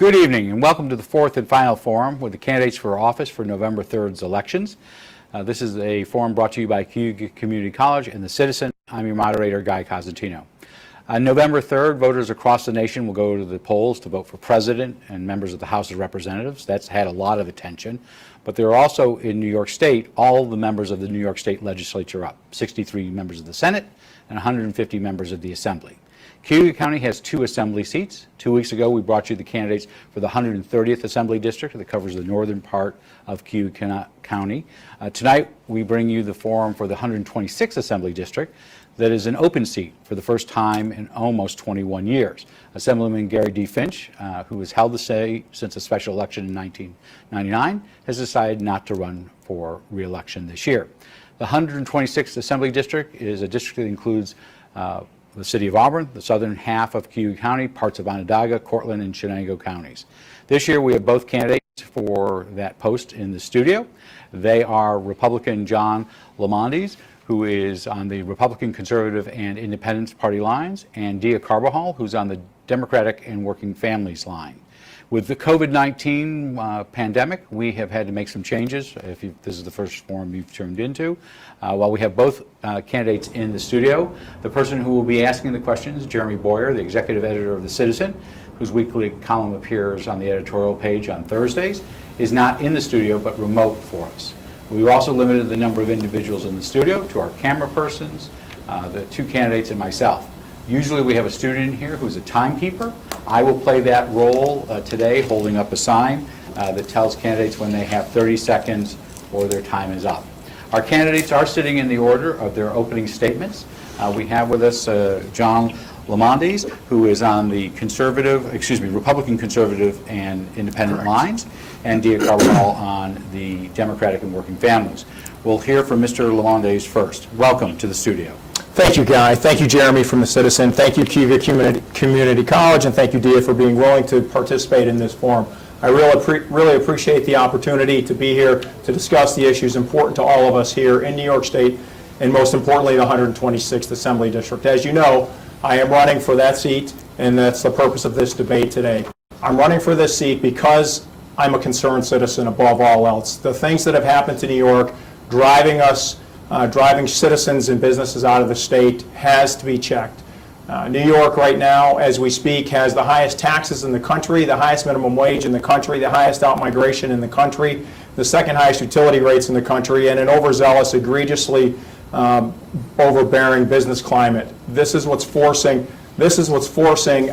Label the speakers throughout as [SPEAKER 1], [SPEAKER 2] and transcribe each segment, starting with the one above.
[SPEAKER 1] Good evening and welcome to the fourth and final forum with the candidates for office for November 3rd's elections. This is a forum brought to you by Cayuga Community College and the Citizen. I'm your moderator, Guy Cosentino. On November 3rd, voters across the nation will go to the polls to vote for president and members of the House of Representatives. That's had a lot of attention. But there are also in New York State, all the members of the New York State legislature up, 63 members of the Senate and 150 members of the Assembly. Cayuga County has 2 assembly seats. 2 weeks ago, we brought you the candidates for the 130th Assembly District that covers the northern part of Cayuga County. Tonight, we bring you the forum for the 126th Assembly District that is an open seat for the first time in almost 21 years. Assemblyman Gary D. Finch, who has held the seat since a special election in 1999, has decided not to run for re-election this year. The 126th Assembly District is a district that includes the city of Auburn, the southern half of Cayuga County, parts of Onondaga, Cortland, and Chenango counties. This year we have both candidates for that post in the studio. They are Republican John Lemondes, who is on the Republican, Conservative, and Independence Party lines, and Dia Carabajal, who's on the Democratic and Working Families line. With the COVID-19 pandemic, we have had to make some changes. If this is the first forum you've tuned into. While we have both candidates in the studio, the person who will be asking the questions, Jeremy Boyer, the executive editor of The Citizen, whose weekly column appears on the editorial page on Thursdays, is not in the studio but remote for us. We've also limited the number of individuals in the studio to our camera persons, the 2 candidates, and myself. Usually we have a student here who's a timekeeper. I will play that role today, holding up a sign that tells candidates when they have 30 seconds or their time is up. Our candidates are sitting in the order of their opening statements. We have with us John Lemondes, who is on the Republican, Conservative, and Independent lines, and Dia Carabajal on the Democratic and Working Families. We'll hear from Mr. Lemondes first. Welcome to the studio.
[SPEAKER 2] Thank you, Guy. Thank you, Jeremy from The Citizen. Thank you, Cayuga Community College, and thank you, Dia, for being willing to participate in this forum. I really appreciate the opportunity to be here to discuss the issues important to all of us here in New York State, and most importantly, the 126th Assembly District. As you know, I am running for that seat, and that's the purpose of this debate today. I'm running for this seat because I'm a concerned citizen above all else. The things that have happened to New York, driving citizens and businesses out of the state, has to be checked. New York right now, as we speak, has the highest taxes in the country, the highest minimum wage in the country, the highest out-migration in the country, the second highest utility rates in the country, and an overzealous, egregiously overbearing business climate. This is what's forcing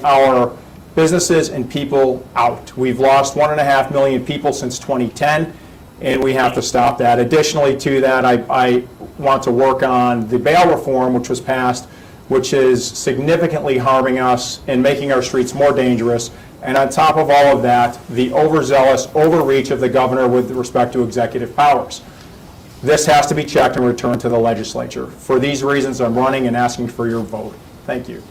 [SPEAKER 2] our businesses and people out. We've lost 1.5 million people since 2010. And we have to stop that. Additionally to that, I want to work on the bail reform, which was passed, which is significantly harming us and making our streets more dangerous. And on top of all of that, the overzealous overreach of the governor with respect to executive powers. This has to be checked and returned to the legislature. For these reasons, I'm running and asking for your vote. Thank you.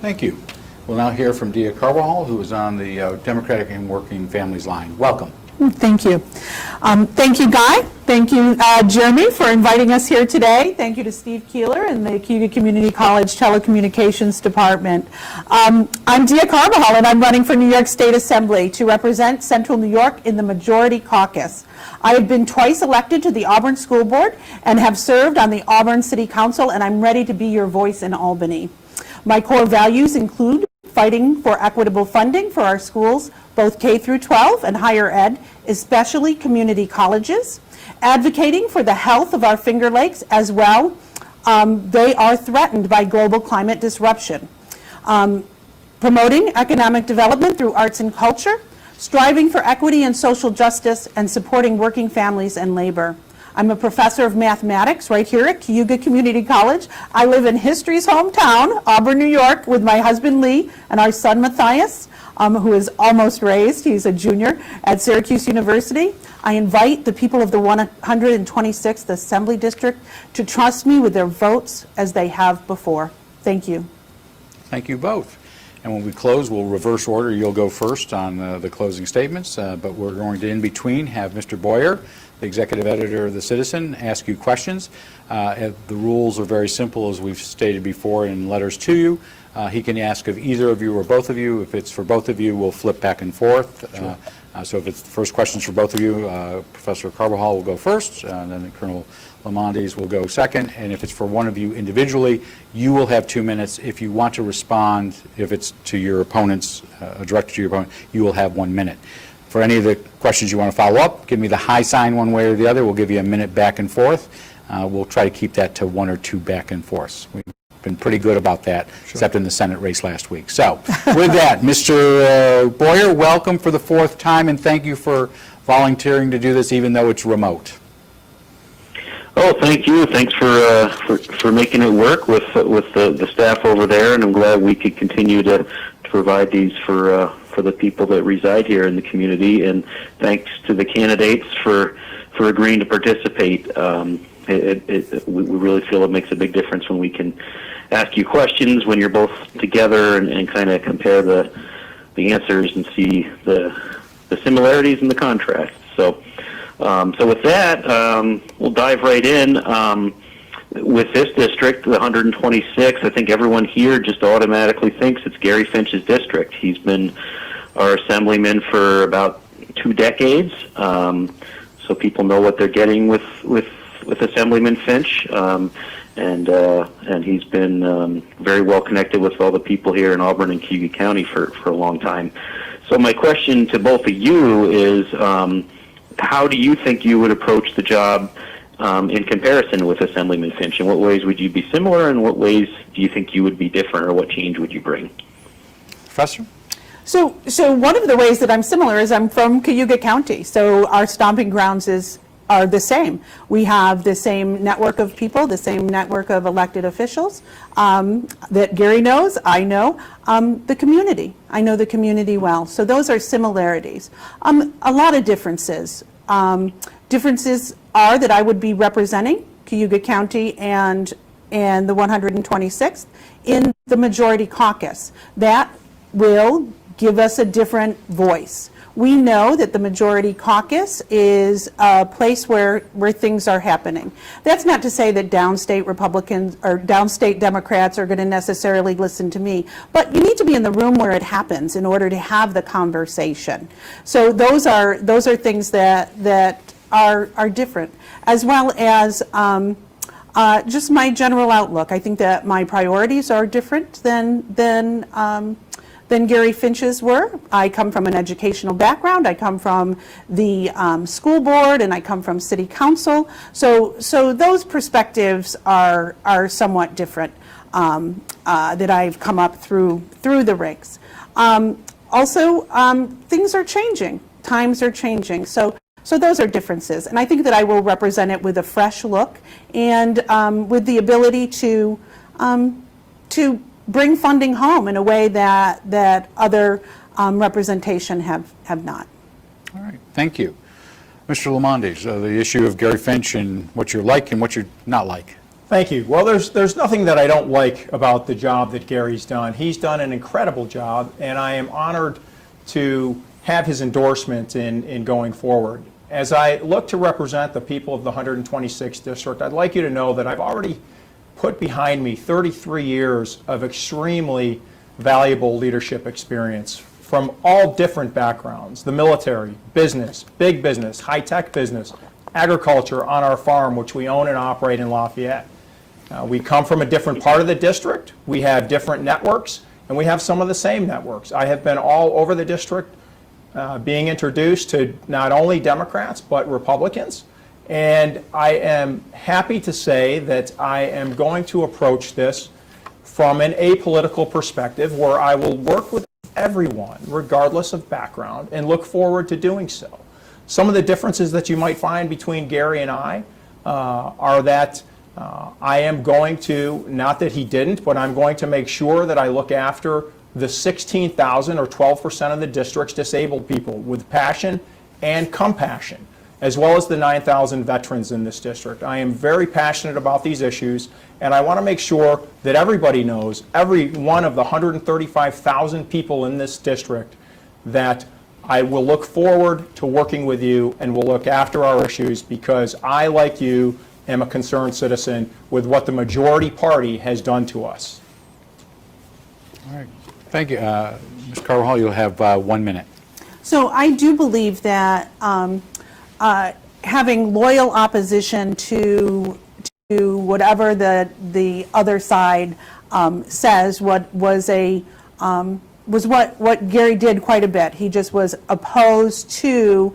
[SPEAKER 1] Thank you. We'll now hear from Dia Carabajal, who is on the Democratic and Working Families line. Welcome.
[SPEAKER 3] Thank you. Thank you, Guy. Thank you, Jeremy, for inviting us here today. Thank you to Steve Keeler and the Cayuga Community College Telecommunications Department. I'm Dia Carabajal, and I'm running for New York State Assembly to represent Central New York in the Majority Caucus. I have been twice elected to the Auburn School Board and have served on the Auburn City Council, and I'm ready to be your voice in Albany. My core values include fighting for equitable funding for our schools, both K through 12 and higher ed, especially community colleges, advocating for the health of our Finger Lakes as well. They are threatened by global climate disruption. Promoting economic development through arts and culture, striving for equity and social justice, and supporting working families and labor. I'm a professor of mathematics right here at Cayuga Community College. I live in history's hometown, Auburn, New York, with my husband Lee and our son Matthias, who is almost raised. He's a junior at Syracuse University. I invite the people of the 126th Assembly District to trust me with their votes as they have before. Thank you.
[SPEAKER 1] Thank you both. And when we close, we'll reverse order. You'll go first on the closing statements, but we're going to, in between, have Mr. Boyer, the executive editor of The Citizen, ask you questions. The rules are very simple, as we've stated before in letters to you. He can ask of either of you or both of you. If it's for both of you, we'll flip back and forth. Sure. So if it's the first questions for both of you, Professor Carabajal will go first, and then Colonel Lemondes will go second. And if it's for one of you individually, you will have 2 minutes. If you want to respond, if it's to your opponents, directed to your opponent, you will have 1 minute. For any of the questions you want to follow up, give me the high sign one way or the other. We'll give you a minute back and forth. We'll try to keep that to 1 or 2 back and forths. We've been pretty good about that, except in the Senate race last week. So with that, Mr. Boyer, welcome for the 4th time, and thank you for volunteering to do this, even though it's remote.
[SPEAKER 4] Oh, thank you. Thanks for making it work with the staff over there, and I'm glad we could continue to provide these for the people that reside here in the community. And thanks to the candidates for agreeing to participate. We really feel it makes a big difference when we can ask you questions when you're both together and kind of compare the answers and see the similarities and the contrasts. So with that, we'll dive right in. With this district, the 126, I think everyone here just automatically thinks it's Gary Finch's district. He's been our assemblyman for about 2 decades, so people know what they're getting with Assemblyman Finch, and he's been very well connected with all the people here in Auburn and Cayuga County for a long time. So my question to both of you is, how do you think you would approach the job in comparison with Assemblyman Finch? In what ways would you be similar, and what ways do you think you would be different, or what change would you bring?
[SPEAKER 1] Professor?
[SPEAKER 3] So one of the ways that I'm similar is I'm from Cayuga County, so our stomping grounds are the same. We have the same network of people, the same network of elected officials that Gary knows, I know, the community. I know the community well. So those are similarities. A lot of differences. Differences are that I would be representing Cayuga County and the 126th in the majority caucus. That will give us a different voice. We know that the majority caucus is a place where things are happening. That's not to say that downstate Republicans or downstate Democrats are going to necessarily listen to me, but you need to be in the room where it happens in order to have the conversation. So those are things that are different, as well as just my general outlook. I think that my priorities are different than Gary Finch's were. I come from an educational background. I come from the school board, and I come from city council. So those perspectives are somewhat different that I've come up through the ranks. Also, things are changing. Times are changing. So those are differences, and I think that I will represent it with a fresh look and with the ability to bring funding home in a way that other representation have not.
[SPEAKER 1] All right, thank you. Mr. Lemondes, the issue of Gary Finch and what you like and what you not like.
[SPEAKER 2] Thank you. Well, there's nothing that I don't like about the job that Gary's done. He's done an incredible job, and I am honored to have his endorsement in going forward. As I look to represent the people of the 126th District, I'd like you to know that I've already put behind me 33 years of extremely valuable leadership experience from all different backgrounds: the military, business, big business, high-tech business, agriculture on our farm, which we own and operate in Lafayette. We come from a different part of the district. We have different networks, and we have some of the same networks. I have been all over the district being introduced to not only Democrats but Republicans. And I am happy to say that I am going to approach this from an apolitical perspective, where I will work with everyone, regardless of background, and look forward to doing so. Some of the differences that you might find between Gary and I are that I am going to, not that he didn't, but I'm going to make sure that I look after the 16,000 or 12% of the district's disabled people with passion and compassion. as well as the 9,000 veterans in this district. I am very passionate about these issues, and I want to make sure that everybody knows, every one of the 135,000 people in this district, that I will look forward to working with you and will look after our issues, because I, like you, am a concerned citizen with what the majority party has done to us.
[SPEAKER 1] All right. Thank you. Ms. Carvajal, you'll have 1 minute.
[SPEAKER 3] So I do believe that having loyal opposition to whatever the other side says was what Gary did quite a bit. He just was opposed to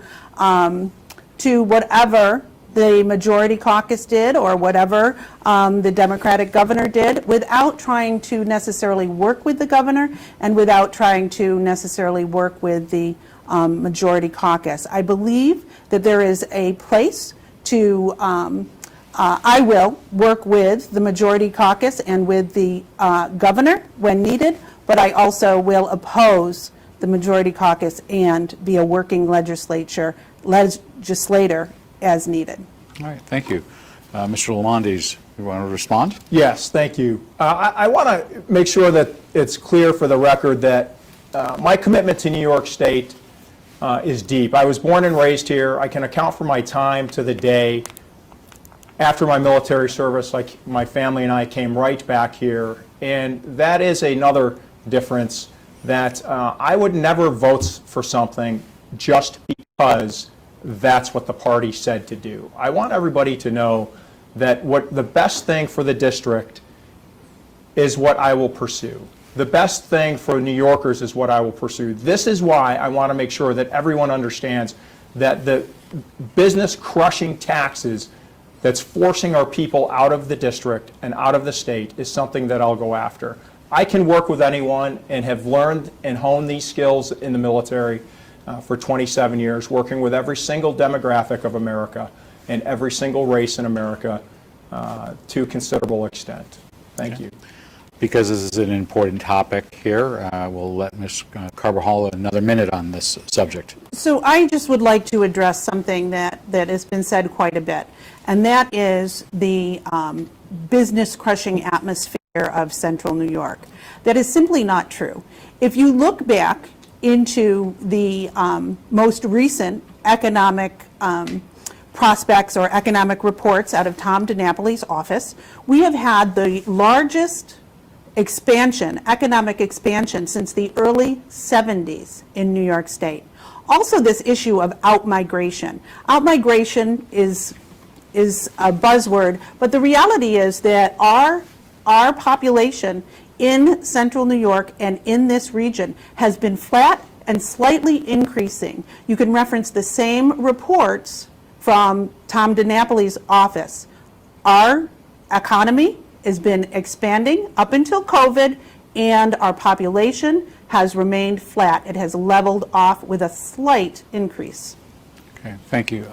[SPEAKER 3] whatever the majority caucus did or whatever the Democratic governor did, without trying to necessarily work with the governor and without trying to necessarily work with the majority caucus. I believe that there is a place to, I will work with the majority caucus and with the governor when needed, but I also will oppose the majority caucus and be a working legislator as needed.
[SPEAKER 1] All right. Thank you. Mr. Lemondes, you want to respond?
[SPEAKER 2] Yes, thank you. I want to make sure that it's clear for the record that my commitment to New York State is deep. I was born and raised here. I can account for my time to the day after my military service. Like, my family and I came right back here, and that is another difference, that I would never vote for something just because that's what the party said to do. I want everybody to know that what the best thing for the district is what I will pursue. The best thing for New Yorkers is what I will pursue. This is why I want to make sure that everyone understands that the business crushing taxes that's forcing our people out of the district and out of the state is something that I'll go after. I can work with anyone and have learned and honed these skills in the military for 27 years, working with every single demographic of America and every single race in America to a considerable extent. Thank you.
[SPEAKER 1] Because this is an important topic here, we'll let Ms. Carvajal another minute on this subject.
[SPEAKER 3] So I just would like to address something that has been said quite a bit, and that is the business-crushing atmosphere of Central New York. That is simply not true. If you look back into the most recent economic prospects or economic reports out of Tom DiNapoli's office, we have had the largest economic expansion since the early 70s in New York State. Also, this issue of outmigration. Outmigration is a buzzword, but the reality is that our population in Central New York and in this region has been flat and slightly increasing. You can reference the same reports from Tom DiNapoli's office. Our economy has been expanding up until COVID, and our population has remained flat. It has leveled off with a slight increase.
[SPEAKER 1] Okay, thank you.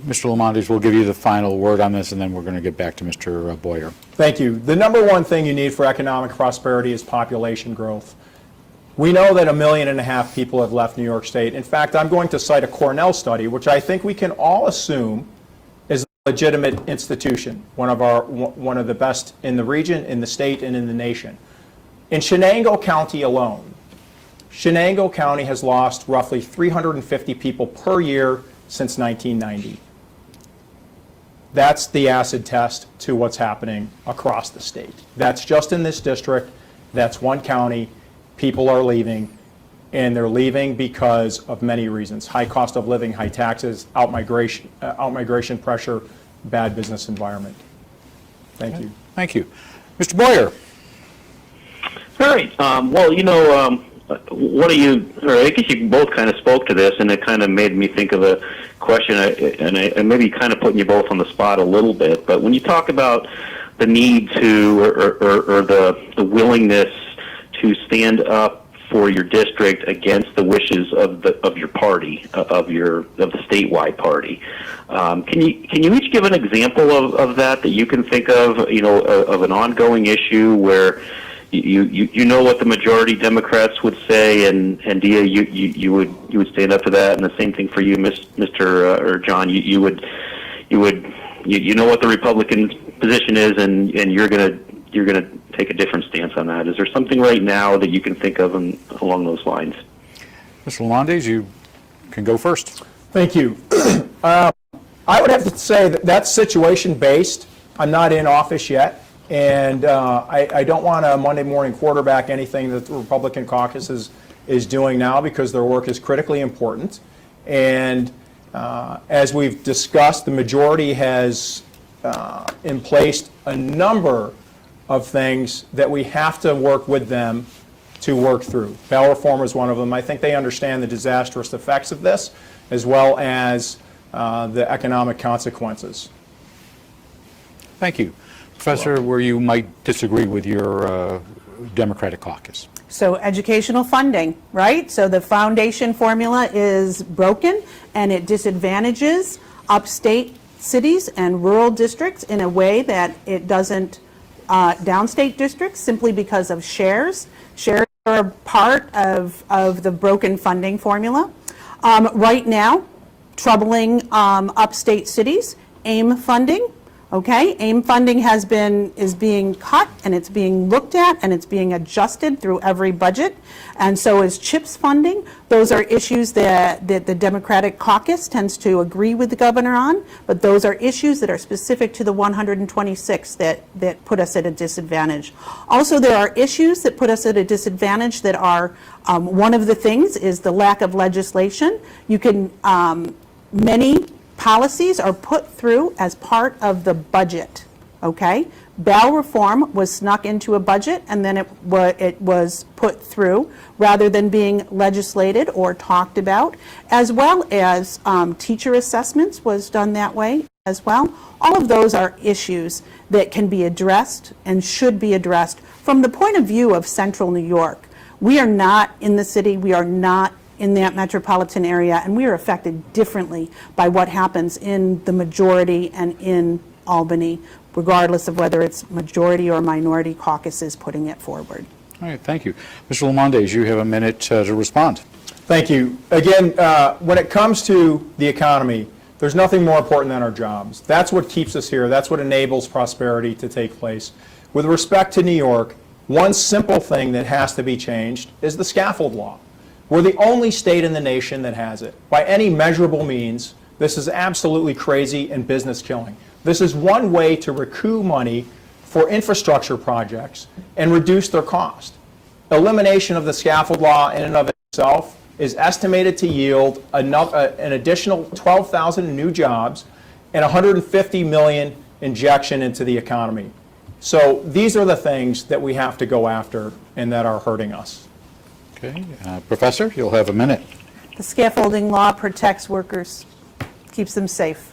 [SPEAKER 1] Mr. Lemondes, we'll give you the final word on this, and then we're going to get back to Mr. Boyer.
[SPEAKER 2] Thank you. The number one thing you need for economic prosperity is population growth. We know that 1.5 million people have left New York State. In fact, I'm going to cite a Cornell study, which I think we can all assume is a legitimate institution, one of the best in the region, in the state, and in the nation. In Shenango County alone, Shenango County has lost roughly 350 people per year since 1990. That's the acid test to what's happening across the state. That's just in this district. That's one county. People are leaving, and they're leaving because of many reasons: high cost of living, high taxes, outmigration pressure, bad business environment. Thank you.
[SPEAKER 1] Thank you. Mr. Boyer.
[SPEAKER 4] All right. Well, one of you, or I guess you both kind of spoke to this, and it kind of made me think of a question, and I maybe kind of putting you both on the spot a little bit. But when you talk about the need to, or the willingness to stand up for your district against the wishes of your party, of the statewide party, can you each give an example of that you can think of, of an ongoing issue where you know what the majority Democrats would say, and Dia, you would stand up to that, and the same thing for you, Mr. or John. You know what the Republican position is, and you're gonna take a different stance on that. Is there something right now that you can think of along those lines?
[SPEAKER 1] Mr. Lemondes, you can go first.
[SPEAKER 2] Thank you. I would have to say that that's situation-based. I'm not in office yet, and I don't want to Monday morning quarterback anything that the Republican caucus is doing now, because their work is critically important. And as we've discussed, the majority has in place a number of things that we have to work with them to work through. Bail reform is one of them. I think they understand the disastrous effects of this, as well as the economic consequences.
[SPEAKER 1] Thank you. Professor, where you might disagree with your Democratic caucus.
[SPEAKER 3] So educational funding, right? So the foundation formula is broken, and it disadvantages upstate cities and rural districts in a way that it doesn't downstate districts, simply because of shares. Shares are part of the broken funding formula. Right now, troubling upstate cities, AIM funding. Okay, AIM funding is being cut, and it's being looked at, and it's being adjusted through every budget, and so is CHIPS funding. Those are issues that the Democratic caucus tends to agree with the governor on, but those are issues that are specific to the 126 that put us at a disadvantage. Also, there are issues that put us at a disadvantage that are, one of the things is the lack of legislation. You can, many policies are put through as part of the budget, okay? Bail reform was snuck into a budget, and then it was put through rather than being legislated or talked about, as well as teacher assessments was done that way as well. All of those are issues that can be addressed and should be addressed from the point of view of Central New York. We are not in the city, we are not in that metropolitan area, and we are affected differently by what happens in the majority and in Albany, regardless of whether it's majority or minority caucuses putting it forward.
[SPEAKER 1] All right, thank you. Mr. Lemondes, you have a minute to respond.
[SPEAKER 2] Thank you. Again, when it comes to the economy, there's nothing more important than our jobs. That's what keeps us here. That's what enables prosperity to take place. With respect to New York, one simple thing that has to be changed is the scaffold law. We're the only state in the nation that has it. By any measurable means, this is absolutely crazy and business killing. This is one way to recoup money for infrastructure projects and reduce their cost. Elimination of the scaffold law in and of itself is estimated to yield an additional 12,000 new jobs and 150 million injection into the economy. So these are the things that we have to go after and that are hurting us.
[SPEAKER 1] Okay, Professor, you'll have a minute.
[SPEAKER 3] The scaffolding law protects workers, keeps them safe.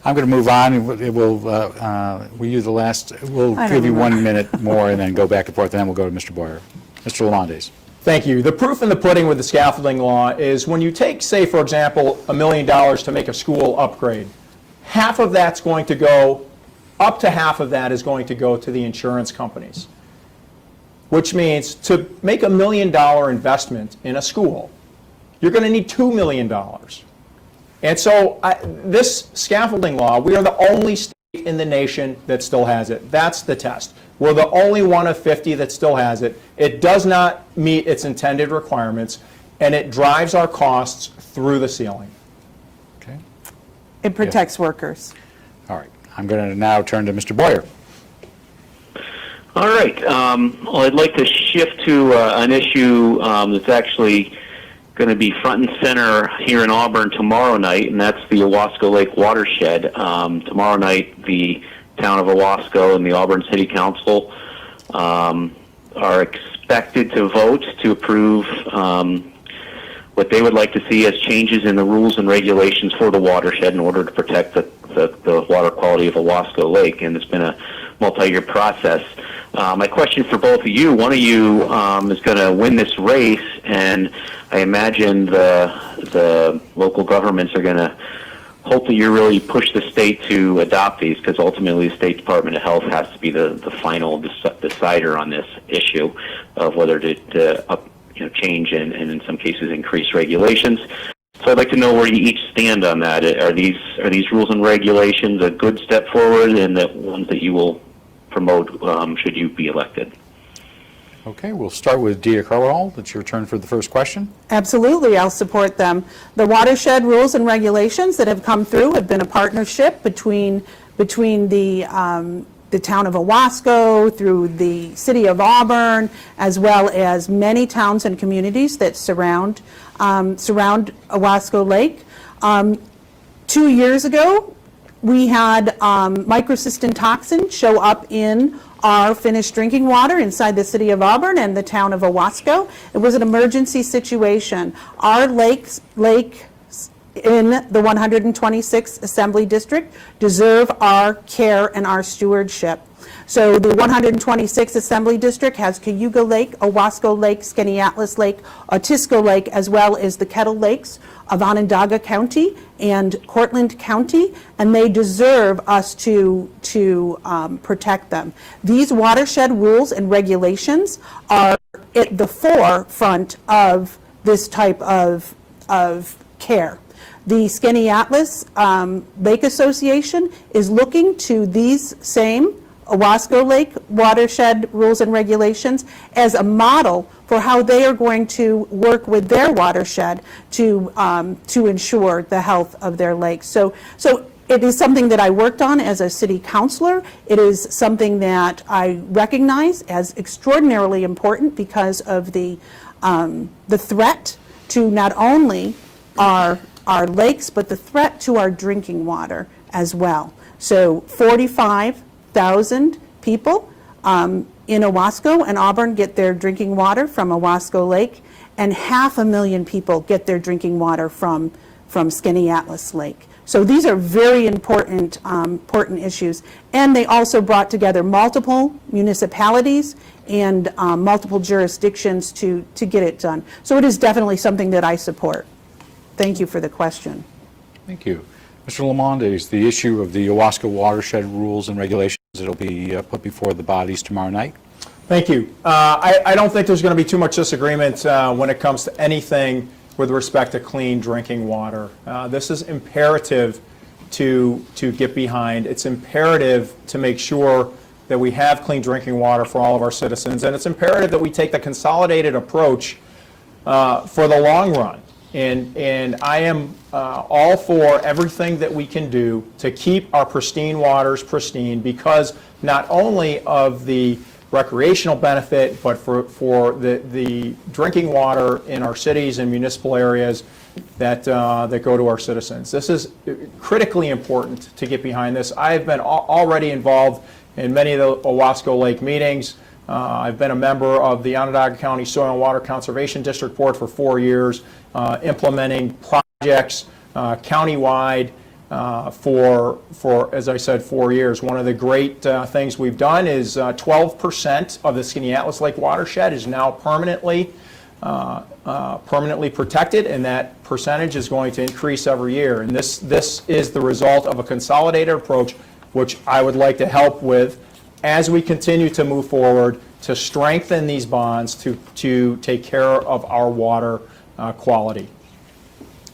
[SPEAKER 1] I'm going to move on. We'll use the last. We'll give you 1 minute more, and then go back and forth. And then we'll go to Mr. Boyer. Mr. Lemondes.
[SPEAKER 2] Thank you. The proof in the pudding with the scaffolding law is when you take, say, for example, $1 million to make a school upgrade. Half of that's going to go, up to half of that is going to go to the insurance companies. Which means to make $1 million investment in a school, you're going to need $2 million. And so this scaffolding law, we are the only state in the nation that still has it. That's the test. We're the only one of 50 that still has it. It does not meet its intended requirements, and it drives our costs through the ceiling.
[SPEAKER 1] Okay.
[SPEAKER 3] It protects workers.
[SPEAKER 1] All right. I'm going to now turn to Mr. Boyer.
[SPEAKER 4] All right. Well, I'd like to shift to an issue that's actually going to be front and center here in Auburn tomorrow night, and that's the Owasco Lake watershed. Tomorrow night, the town of Owasco and the Auburn City Council are expected to vote to approve what they would like to see as changes in the rules and regulations for the watershed in order to protect the water quality of Owasco Lake, and it's been a multi-year process. My question for both of you, one of you is going to win this race, and I imagine the local governments are going to hope that you really push the state to adopt these, because ultimately the State Department of Health has to be the final decider on this issue of whether to change and in some cases increase regulations. So I'd like to know where you each stand on that. Are these rules and regulations a good step forward, and the ones that you will promote should you be elected?
[SPEAKER 1] Okay, we'll start with Dia Carabajal. It's your turn for the first question.
[SPEAKER 3] Absolutely, I'll support them. The watershed rules and regulations that have come through have been a partnership between the town of Owasco, through the city of Auburn, as well as many towns and communities that surround Owasco Lake. 2 years ago, we had microcystin toxin show up in our finished drinking water inside the city of Auburn and the town of Owasco. It was an emergency situation. Our lakes in the 126th Assembly District deserve our care and our stewardship. So the 126th Assembly District has Cayuga Lake, Owasco Lake, Skaneateles Lake, Otisco Lake, as well as the Kettle Lakes of Onondaga County and Cortland County, and they deserve us to protect them. These watershed rules and regulations are at the forefront of this type of care. The Skaneateles Lake Association is looking to these same Owasco Lake watershed rules and regulations as a model for how they are going to work with their watershed to ensure the health of their lakes. So it is something that I worked on as a city councilor. It is something that I recognize as extraordinarily important because of the threat to not only our lakes, but the threat to our drinking water as well. So 45,000 people in Owasco and Auburn get their drinking water from Owasco Lake, and 500,000 people get their drinking water from Skaneateles Lake. So these are very important issues, and they also brought together multiple municipalities and multiple jurisdictions to get it done. So it is definitely something that I support. Thank you for the question.
[SPEAKER 1] Thank you. Mr. Lemondes, the issue of the Owasco watershed rules and regulations that will be put before the bodies tomorrow night.
[SPEAKER 2] Thank you. I don't think there's going to be too much disagreement when it comes to anything with respect to clean drinking water. This is imperative to get behind. It's imperative to make sure that we have clean drinking water for all of our citizens, and it's imperative that we take the consolidated approach for the long run. And I am all for everything that we can do to keep our pristine waters pristine, because not only of the recreational benefit, but for the drinking water in our cities and municipal areas that go to our citizens. This is critically important to get behind this. I have been already involved in many of the Owasco Lake meetings. I've been a member of the Onondaga County Soil and Water Conservation District Board for 4 years, implementing projects countywide for, as I said, 4 years. One of the great things we've done is 12% of the Skaneateles Lake watershed is now permanently protected, and that percentage is going to increase every year. And this is the result of a consolidated approach, which I would like to help with as we continue to move forward to strengthen these bonds to take care of our water quality.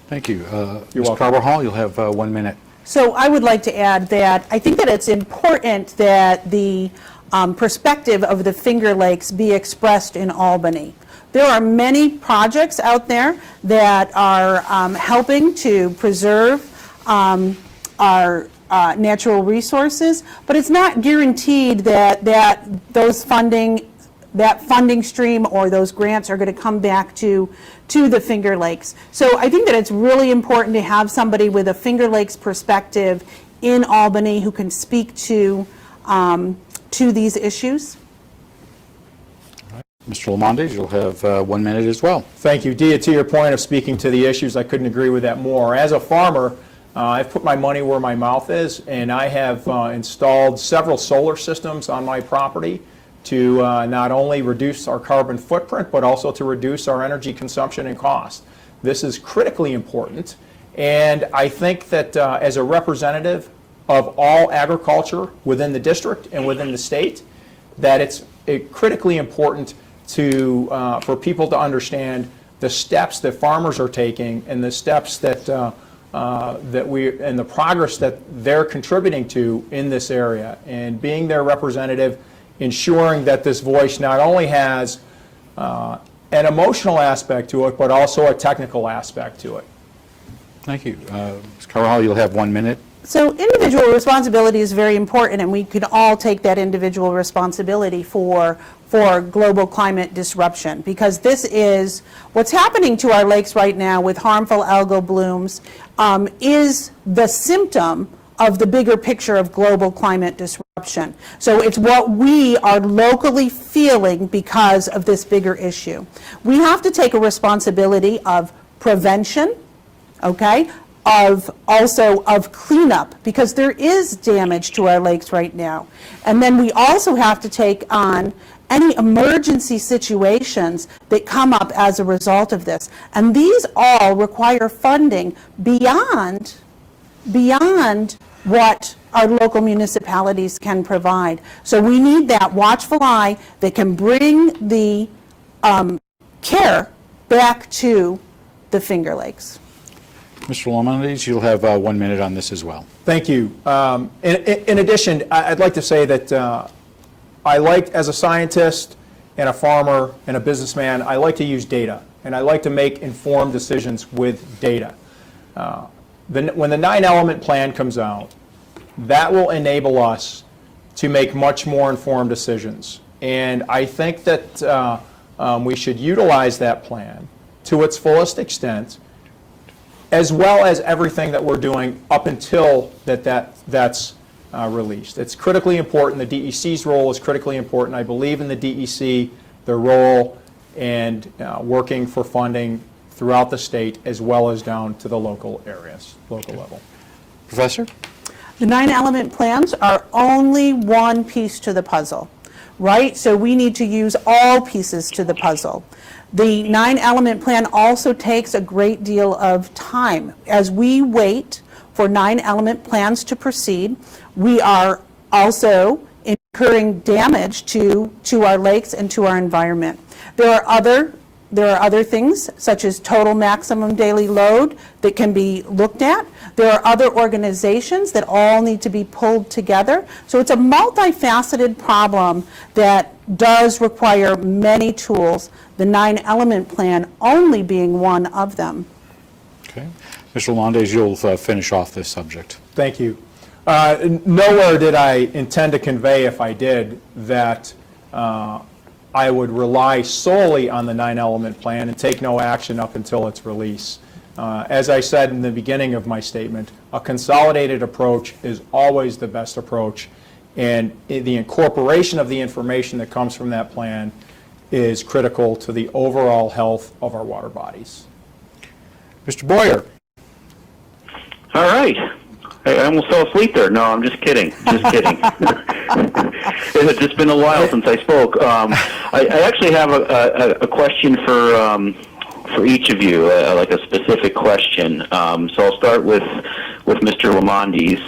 [SPEAKER 1] Thank you.
[SPEAKER 2] You're
[SPEAKER 1] Ms.
[SPEAKER 2] welcome.
[SPEAKER 1] Carabajal, you'll have 1 minute.
[SPEAKER 3] So I would like to add that I think that it's important that the perspective of the Finger Lakes be expressed in Albany. There are many projects out there that are helping to preserve our natural resources, but it's not guaranteed that that funding stream or those grants are going to come back to the Finger Lakes. So I think that it's really important to have somebody with a Finger Lakes perspective in Albany who can speak to these issues.
[SPEAKER 1] Mr. Lemondes, you'll have 1 minute as well.
[SPEAKER 2] Thank you. Dia, to your point of speaking to the issues, I couldn't agree with that more. As a farmer, I've put my money where my mouth is, and I have installed several solar systems on my property to not only reduce our carbon footprint, but also to reduce our energy consumption and cost. This is critically important, And I think that as a representative of all agriculture within the district and within the state, that it's critically important for people to understand the steps that farmers are taking and the steps that and the progress that they're contributing to in this area, and being their representative, ensuring that this voice not only has an emotional aspect to it, but also a technical aspect to it.
[SPEAKER 1] Thank you. Ms. Carabajal, you'll have 1 minute.
[SPEAKER 3] So individual responsibility is very important, and we could all take that individual responsibility for global climate disruption, because this is what's happening to our lakes right now with harmful algal blooms is the symptom of the bigger picture of global climate disruption. So it's what we are locally feeling because of this bigger issue. We have to take a responsibility of prevention, okay, of cleanup, because there is damage to our lakes right now. And then we also have to take on any emergency situations that come up as a result of this. And these all require funding beyond what our local municipalities can provide. So we need that watchful eye that can bring the care back to the Finger Lakes.
[SPEAKER 1] Mr. Lemondes, you'll have 1 minute on this as well.
[SPEAKER 2] Thank you. In addition, I'd like to say that as a scientist and a farmer and a businessman, I like to use data, and I like to make informed decisions with data. When the 9-element plan comes out, that will enable us to make much more informed decisions. And I think that we should utilize that plan to its fullest extent, as well as everything that we're doing up until that's released. It's critically important. The DEC's role is critically important. I believe in the DEC, their role, and working for funding throughout the state as well as down to the local level.
[SPEAKER 1] Professor?
[SPEAKER 3] The 9-element plans are only one piece to the puzzle, right? So we need to use all pieces to the puzzle. The 9-element plan also takes a great deal of time. As we wait for 9-element plans to proceed, we are also incurring damage to our lakes and to our environment. There are other things, such as total maximum daily load, that can be looked at. There are other organizations that all need to be pulled together. So it's a multifaceted problem that does require many tools, the 9-element plan only being one of them.
[SPEAKER 1] Okay. Mr. Lemondes, you'll finish off this subject.
[SPEAKER 2] Thank you. Nowhere did I intend to convey, if I did, that I would rely solely on the 9-element plan and take no action up until its release. As I said in the beginning of my statement, a consolidated approach is always the best approach, and the incorporation of the information that comes from that plan is critical to the overall health of our water bodies.
[SPEAKER 1] Mr. Boyer?
[SPEAKER 4] All right. I almost fell asleep there. No, I'm just kidding. Just kidding. It's just been a while since I spoke. I actually have a question for each of you, like a specific question. So I'll start with Mr. Lemondes.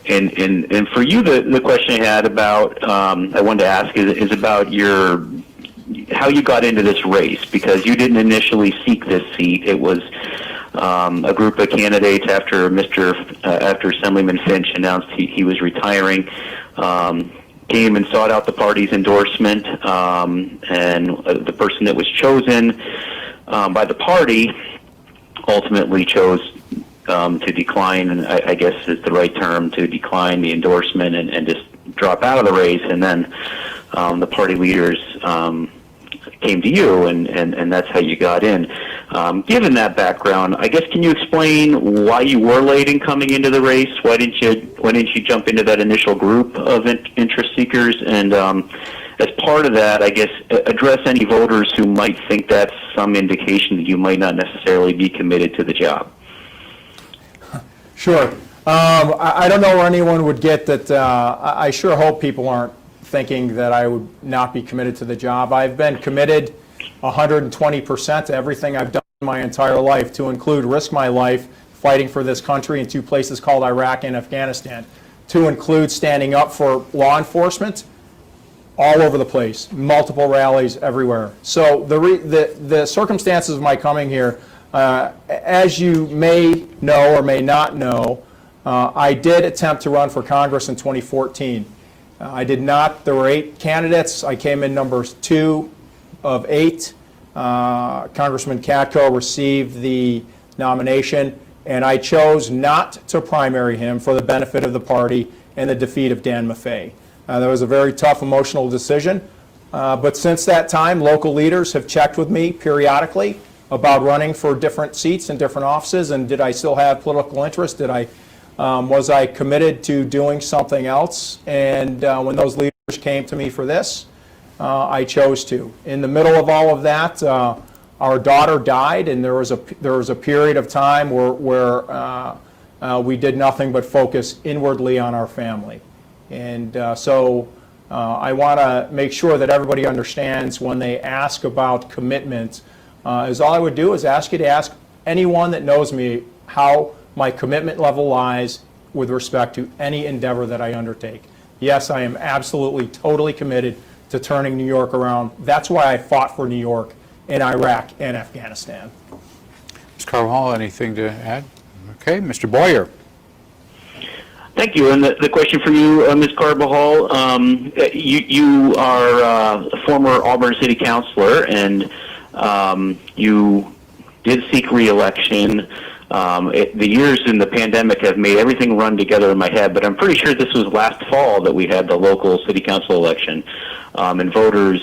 [SPEAKER 4] And for you, the question I had about I wanted to ask is about how you got into this race, because you didn't initially seek this seat. It was a group of candidates after Assemblyman Finch announced he was retiring, came and sought out the party's endorsement, and the person that was chosen by the party ultimately chose to decline, and I guess is the right term, to decline the endorsement and just drop out of the race. And then the party leaders came to you, and that's how you got in. Given that background, I guess, can you explain why you were late in coming into the race? Why didn't you jump into that initial group of interest seekers? And as part of that, I guess, address any voters who might think that's some indication that you might not necessarily be committed to the job.
[SPEAKER 2] Sure. I don't know where anyone would get that. I sure hope people aren't thinking that I would not be committed to the job. I've been committed 120% to everything I've done my entire life, to include risk my life fighting for this country in two places called Iraq and Afghanistan, to include standing up for law enforcement all over the place, multiple rallies everywhere. So the circumstances of my coming here, as you may know or may not know, I did attempt to run for Congress in 2014. I did not. There were 8 candidates. I came in number 2 of 8. Congressman Katko received the nomination, and I chose not to primary him for the benefit of the party and the defeat of Dan Maffei. That was a very tough emotional decision, but since that time, local leaders have checked with me periodically about running for different seats and different offices, and did I still have political interest? Was I committed to doing something else? And when those leaders came to me for this, I chose to. In the middle of all of that, our daughter died, and there was a period of time where we did nothing but focus inwardly on our family. And so I want to make sure that everybody understands when they ask about commitment, is all I would do is ask you to ask anyone that knows me how my commitment level lies with respect to any endeavor that I undertake. Yes, I am absolutely, totally committed to turning New York around. That's why I fought for New York in Iraq and Afghanistan.
[SPEAKER 1] Ms. Carabajal, anything to add? Okay, Mr. Boyer.
[SPEAKER 4] Thank you. And the question for you, Ms. Carabajal, you are a former Auburn City Councilor, and you did seek re-election. The years in the pandemic have made everything run together in my head, but I'm pretty sure this was last fall that we had the local city council election, and voters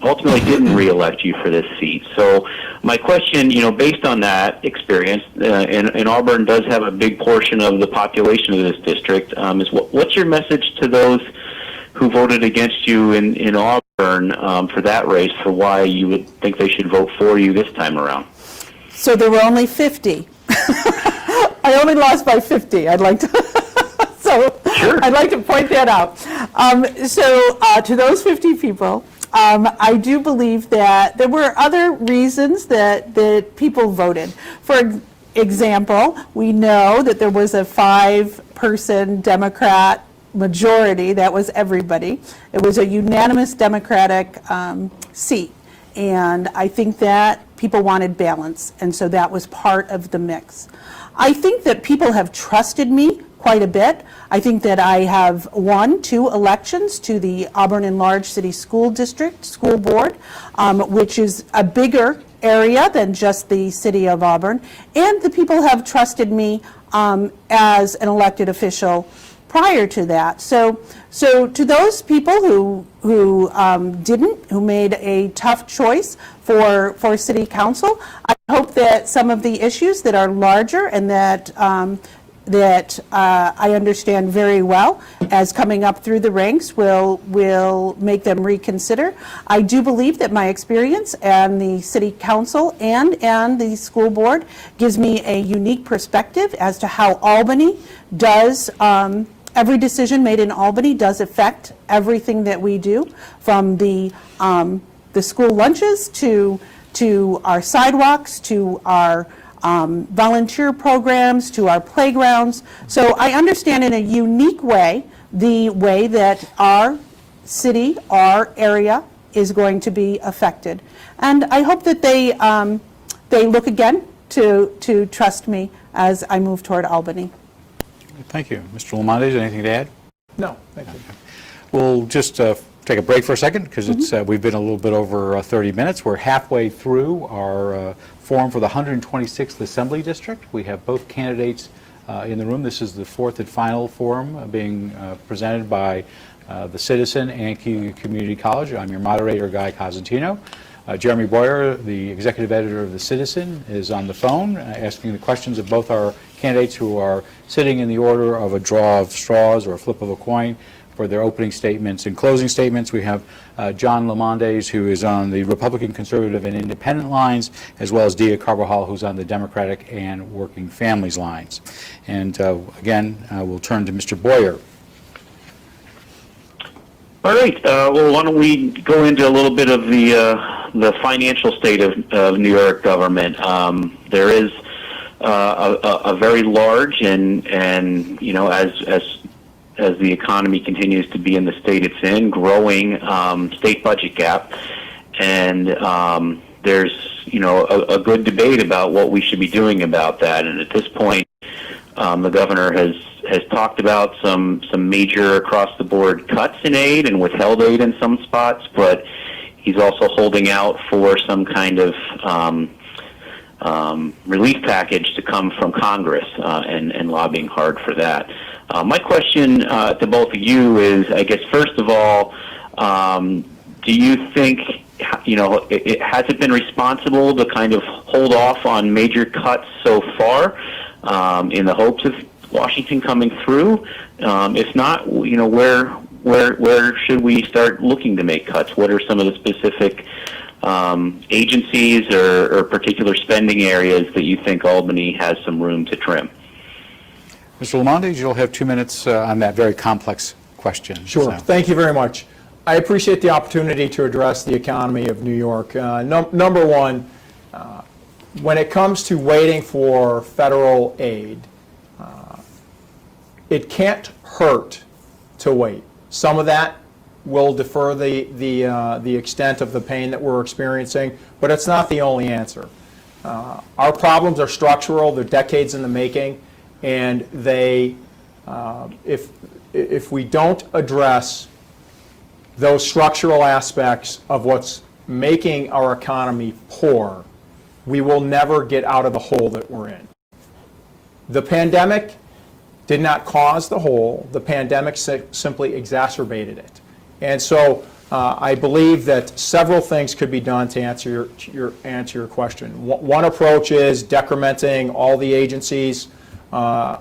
[SPEAKER 4] ultimately didn't re-elect you for this seat. So my question, based on that experience, and Auburn does have a big portion of the population of this district, is what's your message to those who voted against you in Auburn for that race, for why you would think they should vote for you this time around?
[SPEAKER 3] So there were only 50. I only lost by 50. I'd like to
[SPEAKER 4] Sure.
[SPEAKER 3] I'd like to point that out. To those 50 people, I do believe that there were other reasons that people voted. For example, we know that there was a 5-person Democrat majority. That was everybody. It was a unanimous Democratic seat. And I think that people wanted balance, and so that was part of the mix. I think that people have trusted me quite a bit. I think that I have won 2 elections to the Auburn Enlarged City School District School Board, which is a bigger area than just the city of Auburn, and the people have trusted me as an elected official prior to that. So to those people who made a tough choice for city council, I hope that some of the issues that are larger and that I understand very well as coming up through the ranks will make them reconsider. I do believe that my experience and the city council and the school board gives me a unique perspective as to how Albany does every decision made in Albany does affect everything that we do, from the school lunches to our sidewalks, to our volunteer programs, to our playgrounds. So I understand in a unique way the way that our city, our area is going to be affected. And I hope that they look again to trust me as I move toward Albany.
[SPEAKER 1] Thank you. Mr. Lemondes, anything to add?
[SPEAKER 2] No, thank you.
[SPEAKER 1] We'll just take a break for a second, because we've been a little bit over 30 minutes. We're halfway through our forum for the 126th Assembly District. We have both candidates in the room. This is the 4th and final forum being presented by the Citizen and Cayuga Community College. I'm your moderator, Guy Cosentino. Jeremy Boyer, the executive editor of the Citizen, is on the phone asking the questions of both our candidates, who are sitting in the order of a draw of straws or a flip of a coin for their opening statements and closing statements. We have John Lemondes, who is on the Republican, Conservative, and Independent lines, as well as Dia Carabajal, who's on the Democratic and Working Families lines. And again, we'll turn to Mr. Boyer.
[SPEAKER 4] All right. Well, why don't we go into a little bit of the the financial state of New York government. There is a very large and as the economy continues to be in the state it's in, growing state budget gap, and there's a good debate about what we should be doing about that. And at this point, the governor has talked about some major across-the-board cuts in aid and withheld aid in some spots, but he's also holding out for some kind of relief package to come from Congress and lobbying hard for that. My question to both of you is, I guess, first of all, do you think, has it been responsible to kind of hold off on major cuts so far in the hopes of Washington coming through? If not, where should we start looking to make cuts? What are some of the specific agencies or particular spending areas that you think Albany has some room to trim?
[SPEAKER 1] Mr. Lemondes, you'll have 2 minutes on that very complex question.
[SPEAKER 2] Sure.
[SPEAKER 1] So.
[SPEAKER 2] Thank you very much. I appreciate the opportunity to address the economy of New York. Number one, when it comes to waiting for federal aid, it can't hurt to wait. Some of that will defer the extent of the pain that we're experiencing, but it's not the only answer. Our problems are structural. They're decades in the making, and they, if we don't address those structural aspects of what's making our economy poor, we will never get out of the hole that we're in. The pandemic did not cause the hole. The pandemic simply exacerbated it. And so I believe that several things could be done to answer your question. One approach is decrementing all the agencies by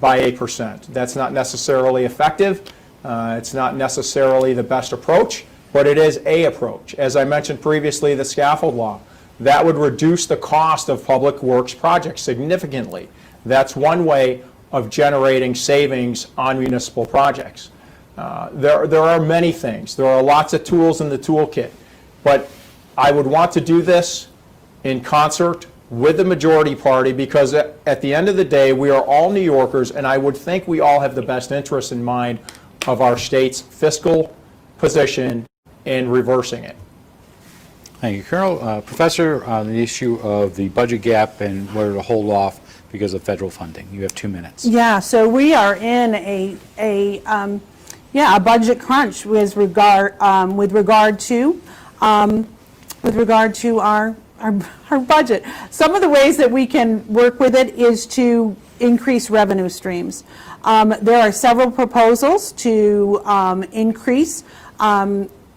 [SPEAKER 2] 8%. That's not necessarily effective. It's not necessarily the best approach, but it is a approach. As I mentioned previously, the scaffold law, that would reduce the cost of public works projects significantly. That's one way of generating savings on municipal projects. There are many things. There are lots of tools in the toolkit, but I would want to do this in concert with the majority party, because at the end of the day, we are all New Yorkers, and I would think we all have the best interest in mind of our state's fiscal position and reversing it.
[SPEAKER 1] Thank you, Colonel. Professor, on the issue of the budget gap and whether to hold off because of federal funding. You have 2 minutes.
[SPEAKER 3] Yeah, so we are in a budget crunch with regard to our budget. Some of the ways that we can work with it is to increase revenue streams. There are several proposals to increase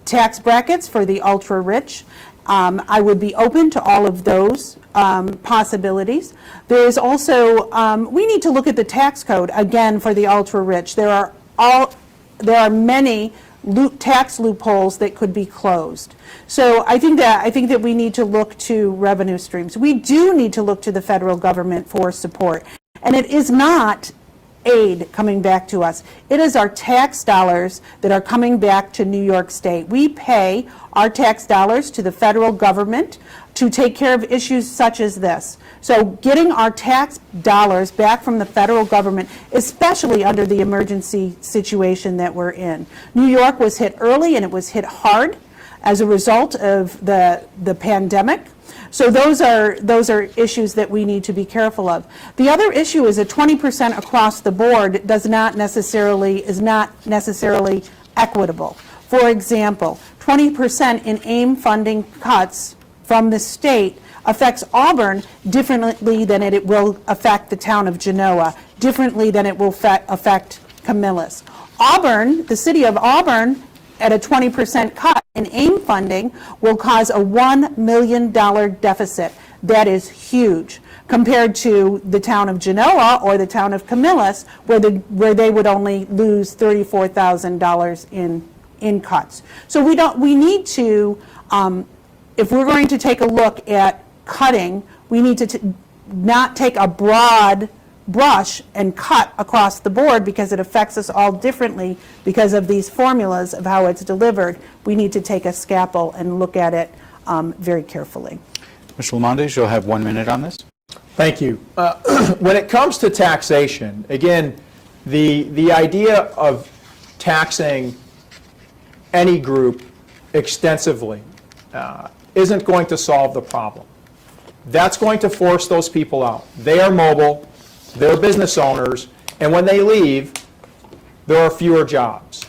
[SPEAKER 3] tax brackets for the ultra-rich. I would be open to all of those possibilities. There is also, we need to look at the tax code again for the ultra-rich. There are many tax loopholes that could be closed. So I think that we need to look to revenue streams. We do need to look to the federal government for support. And it is not aid coming back to us. It is our tax dollars that are coming back to New York State. We pay our tax dollars to the federal government to take care of issues such as this. So getting our tax dollars back from the federal government, especially under the emergency situation that we're in. New York was hit early and it was hit hard as a result of the pandemic. So those are issues that we need to be careful of. The other issue is that 20% across the board is not necessarily equitable. For example, 20% in AIM funding cuts from the state affects Auburn differently than it will affect the town of Genoa, differently than it will affect Camillus. Auburn, the city of Auburn, at a 20% cut in AIM funding will cause a $1 million deficit. That is huge compared to the town of Genoa or the town of Camillus, where they would only lose $34,000 in cuts. So we need to, if we're going to take a look at cutting, we need to not take a broad brush and cut across the board, because it affects us all differently because of these formulas of how it's delivered. We need to take a scalpel and look at it very carefully.
[SPEAKER 1] Mr. Lemondes, you'll have 1 minute on this.
[SPEAKER 2] Thank you. When it comes to taxation, again, the idea of taxing any group extensively isn't going to solve the problem. That's going to force those people out. They are mobile, they're business owners, and when they leave, there are fewer jobs.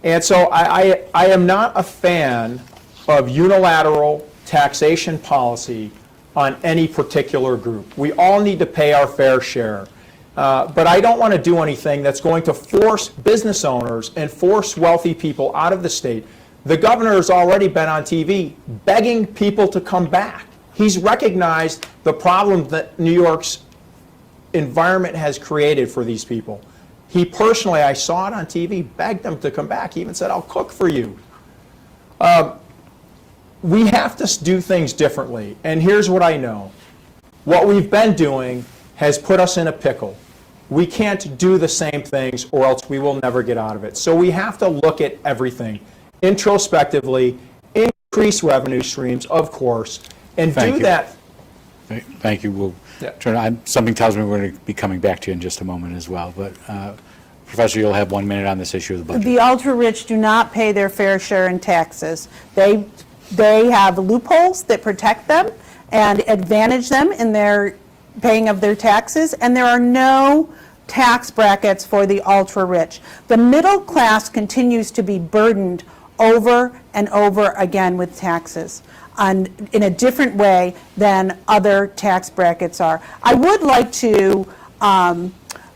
[SPEAKER 2] And so I am not a fan of unilateral taxation policy on any particular group. We all need to pay our fair share. But I don't want to do anything that's going to force business owners and force wealthy people out of the state. The governor has already been on TV begging people to come back. He's recognized the problem that New York's environment has created for these people. He personally, I saw it on TV, begged them to come back. He even said, I'll cook for you. We have to do things differently. And here's what I know. What we've been doing has put us in a pickle. We can't do the same things or else we will never get out of it. So we have to look at everything introspectively, increase revenue streams, of course, and do that.
[SPEAKER 1] Thank you. We'll turn. Something tells me we're going to be coming back to you in just a moment as well. But Professor, you'll have 1 minute on this issue of the budget.
[SPEAKER 3] The ultra-rich do not pay their fair share in taxes. They have loopholes that protect them and advantage them in their paying of their taxes, and there are no tax brackets for the ultra-rich. The middle class continues to be burdened over and over again with taxes in a different way than other tax brackets are. I would like to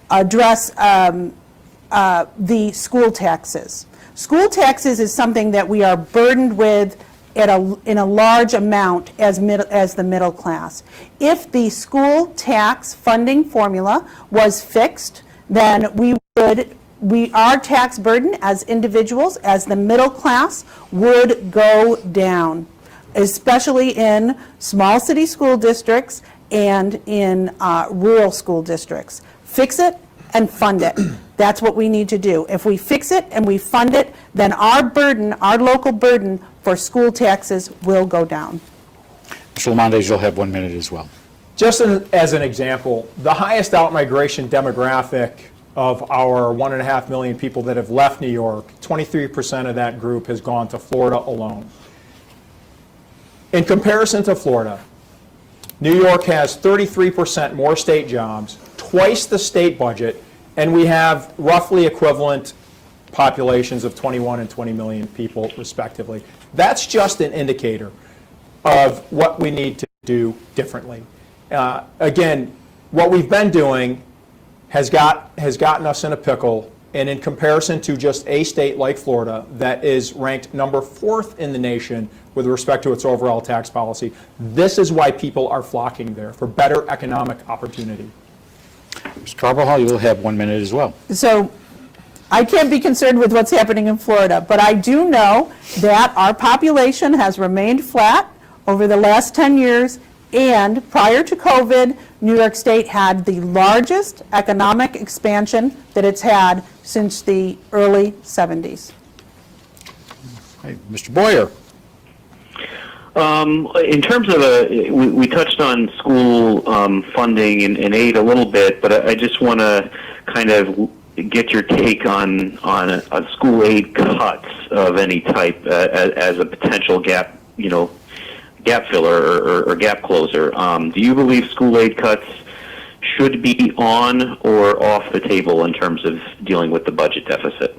[SPEAKER 3] address the school taxes. School taxes is something that we are burdened with in a large amount as the middle class. If the school tax funding formula was fixed, then our tax burden as individuals, as the middle class, would go down, especially in small city school districts and in rural school districts. Fix it and fund it. That's what we need to do. If we fix it and we fund it, then our burden, our local burden for school taxes will go down.
[SPEAKER 1] Mr. Lemondes, you'll have 1 minute as well.
[SPEAKER 2] Just as an example, the highest out-migration demographic of our 1.5 million people that have left New York, 23% of that group has gone to Florida alone. In comparison to Florida, New York has 33% more state jobs, twice the state budget, and we have roughly equivalent populations of 21 and 20 million people, respectively. That's just an indicator of what we need to do differently. Again, what we've been doing has gotten us in a pickle, and in comparison to just a state like Florida that is ranked number 4th in the nation with respect to its overall tax policy, this is why people are flocking there, for better economic opportunity.
[SPEAKER 1] Mr. Carabajal, you will have 1 minute as well.
[SPEAKER 3] So I can't be concerned with what's happening in Florida, but I do know that our population has remained flat over the last 10 years, and prior to COVID, New York State had the largest economic expansion that it's had since the early 70s.
[SPEAKER 1] Hey, Mr. Boyer.
[SPEAKER 4] In terms of we touched on school funding and aid a little bit, but I just want to kind of get your take on school aid cuts of any type as a potential gap filler or gap closer. Do you believe school aid cuts should be on or off the table in terms of dealing with the budget deficit?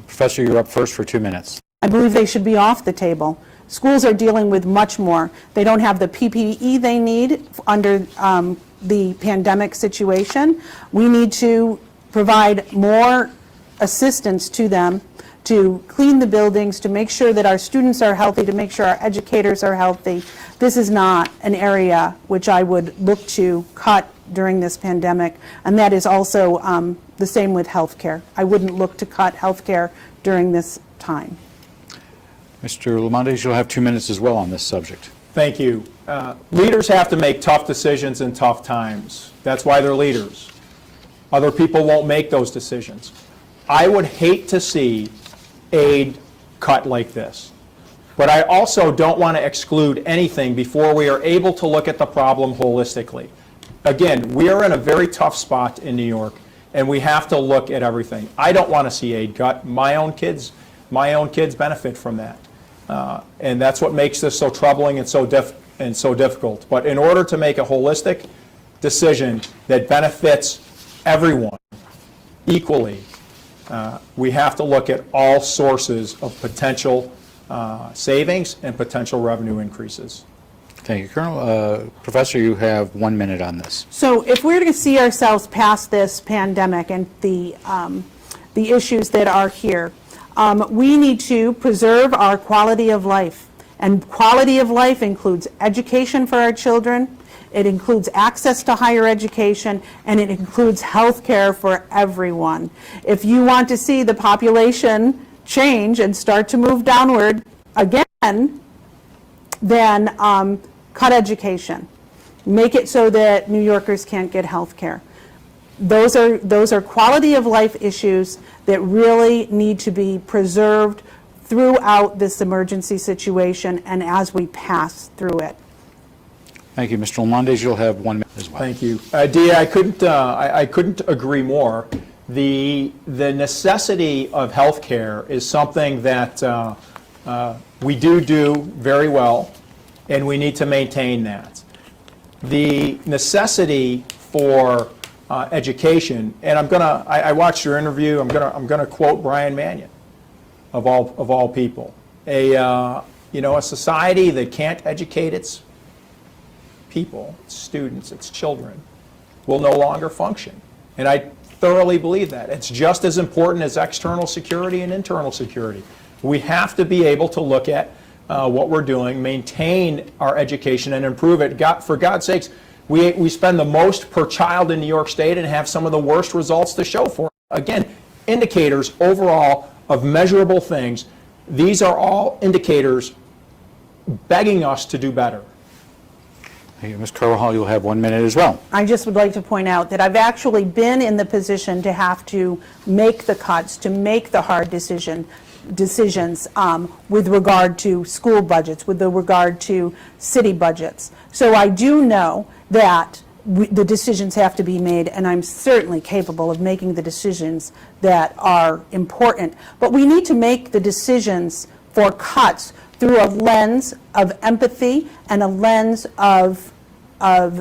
[SPEAKER 1] Professor, you're up first for 2 minutes.
[SPEAKER 3] I believe they should be off the table. Schools are dealing with much more. They don't have the PPE they need under the pandemic situation. We need to provide more assistance to them to clean the buildings, to make sure that our students are healthy, to make sure our educators are healthy. This is not an area which I would look to cut during this pandemic, and that is also the same with health care. I wouldn't look to cut health care during this time.
[SPEAKER 1] Mr. Lemondes, you'll have 2 minutes as well on this subject.
[SPEAKER 2] Thank you. Leaders have to make tough decisions in tough times. That's why they're leaders. Other people won't make those decisions. I would hate to see aid cut like this. But I also don't want to exclude anything before we are able to look at the problem holistically. Again, we are in a very tough spot in New York, and we have to look at everything. I don't want to see aid cut. My own kids benefit from that. And that's what makes this so troubling and so difficult. But in order to make a holistic decision that benefits everyone equally, we have to look at all sources of potential savings and potential revenue increases.
[SPEAKER 1] Thank you, Colonel. Professor, you have 1 minute on this.
[SPEAKER 3] So if we're going to see ourselves past this pandemic and the issues that are here, we need to preserve our quality of life. And quality of life includes education for our children, it includes access to higher education, and it includes health care for everyone. If you want to see the population change and start to move downward again, then cut education. Make it so that New Yorkers can't get health care. Those are quality of life issues that really need to be preserved throughout this emergency situation and as we pass through it.
[SPEAKER 1] Thank you. Mr. Lemondes, you'll have 1 minute as well.
[SPEAKER 2] Thank you. Dee, I couldn't agree more. The necessity of health care is something that we do very well, and we need to maintain that. The necessity for education, and I watched your interview. I'm gonna quote Brian Mannion, of all people. A society that can't educate its people, its students, its children, will no longer function. And I thoroughly believe that. It's just as important as external security and internal security. We have to be able to look at what we're doing, maintain our education, and improve it. For God's sakes, we spend the most per child in New York State and have some of the worst results to show for it. Again, indicators overall of measurable things. These are all indicators begging us to do better.
[SPEAKER 1] Thank you. Ms. Carabajal, you'll have 1 minute as well.
[SPEAKER 3] I just would like to point out that I've actually been in the position to have to make the cuts, to make the hard decisions with regard to school budgets, with regard to city budgets. So I do know that the decisions have to be made, and I'm certainly capable of making the decisions that are important. But we need to make the decisions for cuts through a lens of empathy and a lens of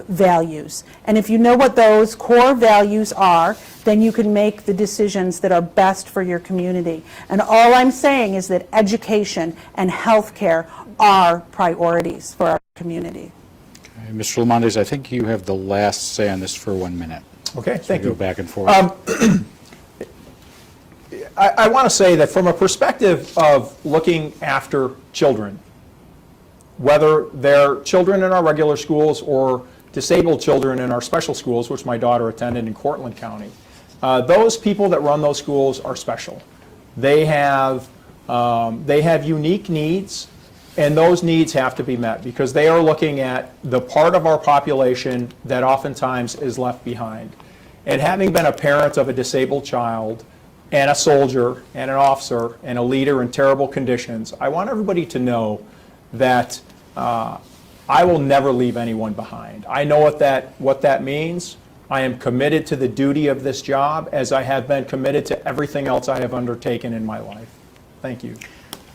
[SPEAKER 3] values. And if you know what those core values are, then you can make the decisions that are best for your community. And all I'm saying is that education and health care are priorities for our community.
[SPEAKER 1] Okay. Mr. Lemondes, I think you have the last say on this for 1 minute.
[SPEAKER 2] Okay, thank you.
[SPEAKER 1] Go back and forth.
[SPEAKER 2] I want to say that from a perspective of looking after children, whether they're children in our regular schools or disabled children in our special schools, which my daughter attended in Cortland County, those people that run those schools are special. They have unique needs, and those needs have to be met because they are looking at the part of our population that oftentimes is left behind. And having been a parent of a disabled child and a soldier and an officer and a leader in terrible conditions, I want everybody to know that I will never leave anyone behind. I know what that means. I am committed to the duty of this job as I have been committed to everything else I have undertaken in my life. Thank you.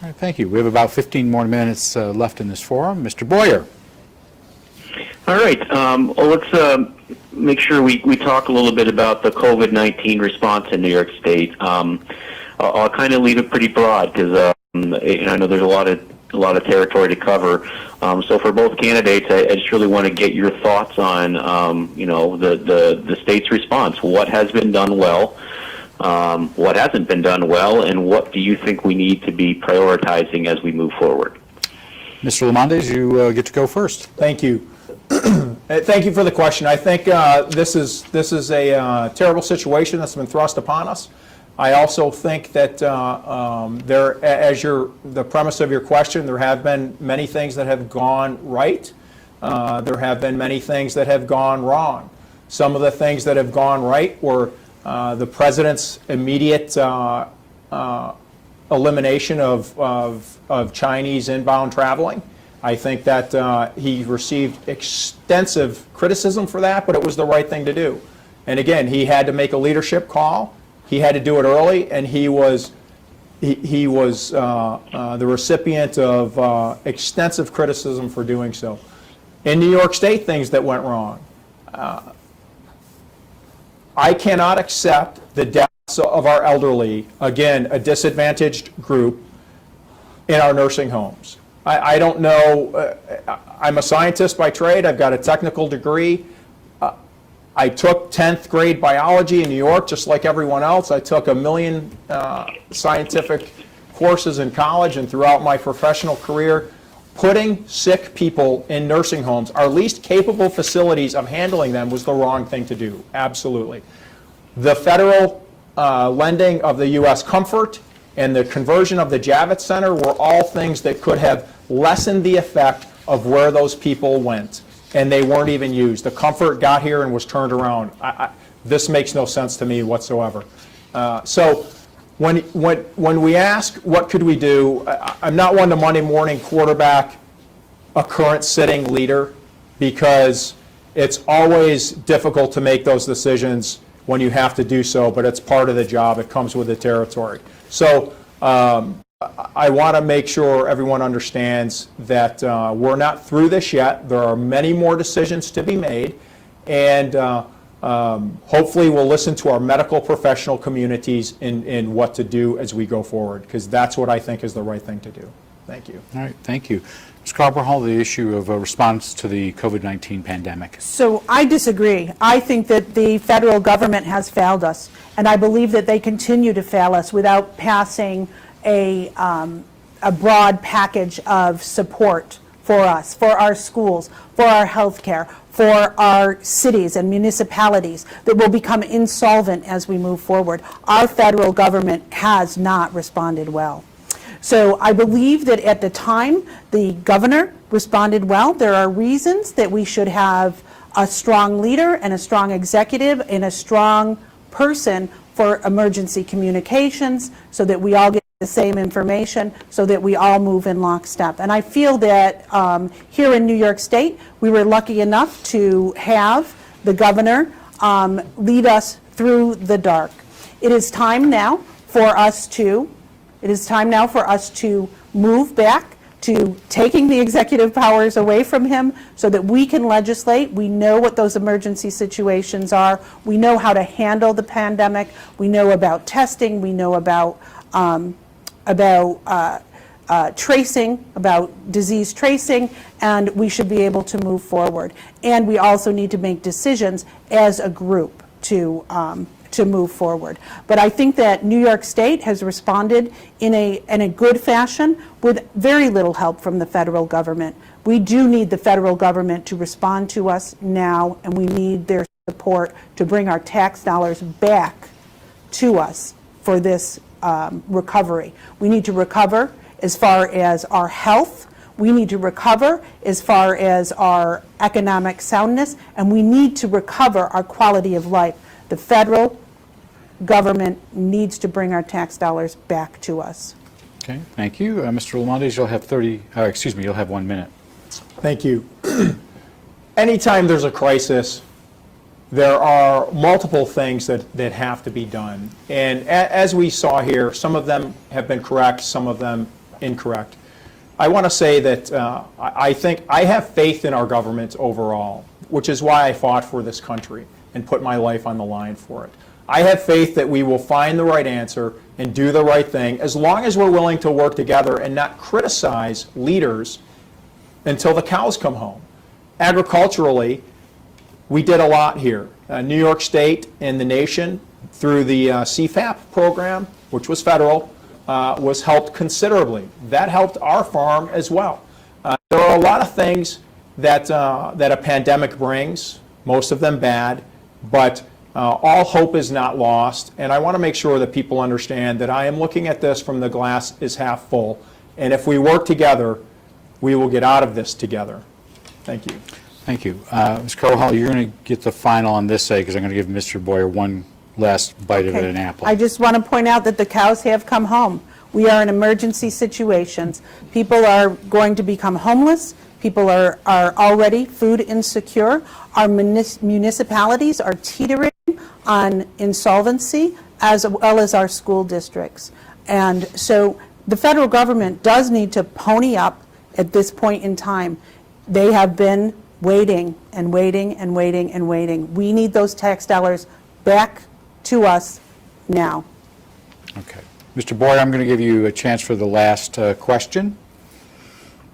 [SPEAKER 1] All right, thank you. We have about 15 more minutes left in this forum. Mr. Boyer.
[SPEAKER 4] All right. Well, let's make sure we talk a little bit about the COVID-19 response in New York State. I'll kind of leave it pretty broad because I know there's a lot of territory to cover. So for both candidates, I just really want to get your thoughts on the state's response. What has been done well? What hasn't been done well, and what do you think we need to be prioritizing as we move forward?
[SPEAKER 1] Mr. Lemondes, you get to go first.
[SPEAKER 2] Thank you. Thank you for the question. I think this is a terrible situation that's been thrust upon us. I also think that the premise of your question, there have been many things that have gone right. There have been many things that have gone wrong. Some of the things that have gone right were the president's immediate elimination of Chinese inbound traveling. I think that he received extensive criticism for that, but it was the right thing to do. And again, he had to make a leadership call. He had to do it early, and he was the recipient of extensive criticism for doing so. In New York State, things that went wrong. I cannot accept the deaths of our elderly, again, a disadvantaged group, in our nursing homes. I don't know, I'm a scientist by trade, I've got a technical degree. I took 10th grade biology in New York just like everyone else. I took 1 million scientific courses in college and throughout my professional career. Putting sick people in nursing homes, our least capable facilities of handling them, was the wrong thing to do, absolutely. The federal lending of the U.S. Comfort and the conversion of the Javits Center were all things that could have lessened the effect of where those people went, and they weren't even used. The Comfort got here and was turned around. This makes no sense to me whatsoever. So when we ask what could we do, I'm not one to Monday morning quarterback a current sitting leader, because it's always difficult to make those decisions when you have to do so, but it's part of the job. It comes with the territory. So I want to make sure everyone understands that we're not through this yet. There are many more decisions to be made, and hopefully we'll listen to our medical professional communities in what to do as we go forward, because that's what I think is the right thing to do. Thank you.
[SPEAKER 1] All right, thank you. Ms. Carabajal, the issue of a response to the COVID-19 pandemic.
[SPEAKER 3] So I disagree. I think that the federal government has failed us, and I believe that they continue to fail us without passing a broad package of support for us, for our schools, for our health care, for our cities and municipalities that will become insolvent as we move forward. Our federal government has not responded well. So I believe that at the time the governor responded well. There are reasons that we should have a strong leader and a strong executive and a strong person for emergency communications, so that we all get the same information, so that we all move in lockstep. And I feel that here in New York State, we were lucky enough to have the governor lead us through the dark. It is time now for us to move back to taking the executive powers away from him so that we can legislate. We know what those emergency situations are. We know how to handle the pandemic. We know about testing. We know about tracing, about disease tracing, and we should be able to move forward. And we also need to make decisions as a group to move forward. But I think that New York State has responded in a good fashion with very little help from the federal government. We do need the federal government to respond to us now, and we need their support to bring our tax dollars back to us for this recovery. We need to recover as far as our health. We need to recover as far as our economic soundness, and we need to recover our quality of life. The federal government needs to bring our tax dollars back to us.
[SPEAKER 1] Okay, thank you. Mr. Lemondes, you'll have you'll have 1 minute.
[SPEAKER 2] Thank you. Anytime there's a crisis, there are multiple things that have to be done. And as we saw here, some of them have been correct, some of them incorrect. I want to say that I think I have faith in our government overall, which is why I fought for this country and put my life on the line for it. I have faith that we will find the right answer and do the right thing, as long as we're willing to work together and not criticize leaders until the cows come home. Agriculturally, we did a lot here. New York State and the nation, through the CFAP program, which was federal, was helped considerably. That helped our farm as well. There are a lot of things that a pandemic brings, most of them bad, but all hope is not lost, and I want to make sure that people understand that I am looking at this from the glass is half full, and if we work together, we will get out of this together. Thank you.
[SPEAKER 1] Thank you. Ms. Carabajal, you're going to get the final on this side, because I'm going to give Mr. Boyer one last bite of an apple.
[SPEAKER 3] I just want to point out that the cows have come home. We are in emergency situations. People are going to become homeless. People are already food insecure. Our municipalities are teetering on insolvency, as well as our school districts. And so the federal government does need to pony up at this point in time. They have been waiting and waiting and waiting and waiting. We need those tax dollars back to us now.
[SPEAKER 1] Okay. Mr. Boyd, I'm going to give you a chance for the last question.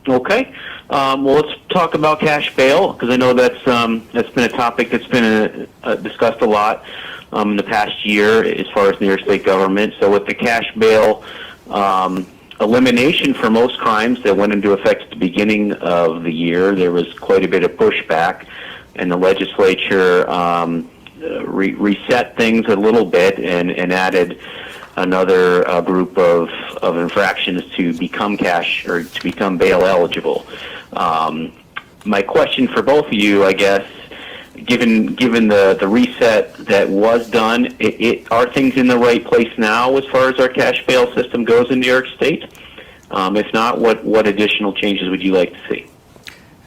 [SPEAKER 4] Okay. Well, let's talk about cash bail, because I know that's been a topic that's been discussed a lot in the past year as far as New York State government. So with the cash bail elimination for most crimes that went into effect at the beginning of the year, there was quite a bit of pushback, and the legislature reset things a little bit and added another group of infractions to become cash or to become bail eligible. My question for both of you, I guess, given the reset that was done, are things in the right place now as far as our cash bail system goes in New York State? If not, what additional changes would you like to see?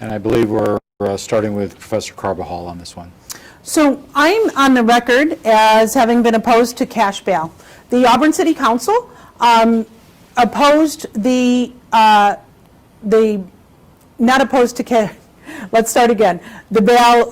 [SPEAKER 1] And I believe we're starting with Professor Carabajal on this one.
[SPEAKER 3] So I'm on the record as having been opposed to cash bail. The Auburn City Council opposed not opposed to let's start again. The bail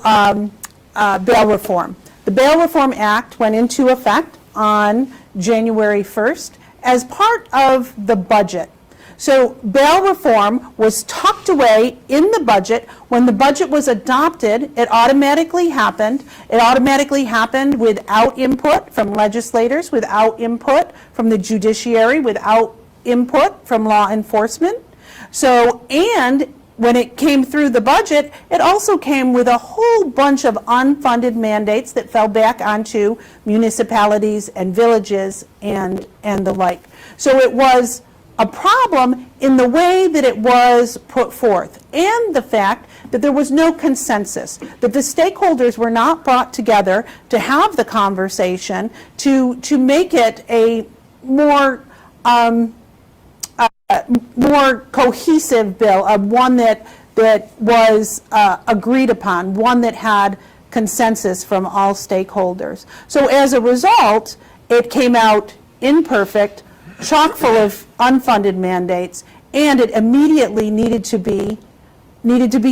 [SPEAKER 3] reform. The Bail Reform Act went into effect on January 1st as part of the budget. So bail reform was tucked away in the budget. When the budget was adopted, it automatically happened. It automatically happened without input from legislators, without input from the judiciary, without input from law enforcement. So, and when it came through the budget, it also came with a whole bunch of unfunded mandates that fell back onto municipalities and villages and the like. So it was a problem in the way that it was put forth, and the fact that there was no consensus, that the stakeholders were not brought together to have the conversation to make it a more cohesive bill, one that was agreed upon, one that had consensus from all stakeholders. So as a result, it came out imperfect, chock full of unfunded mandates, and it immediately needed to be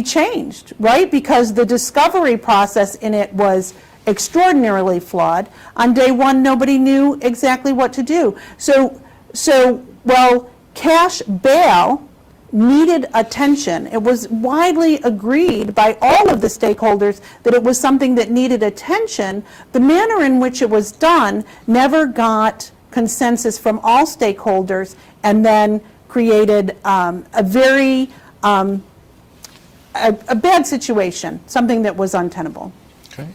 [SPEAKER 3] changed, right? Because the discovery process in it was extraordinarily flawed. On day one, nobody knew exactly what to do. So well, cash bail needed attention. It was widely agreed by all of the stakeholders that it was something that needed attention. The manner in which it was done never got consensus from all stakeholders, and then created a bad situation, something that was untenable.
[SPEAKER 1] Okay.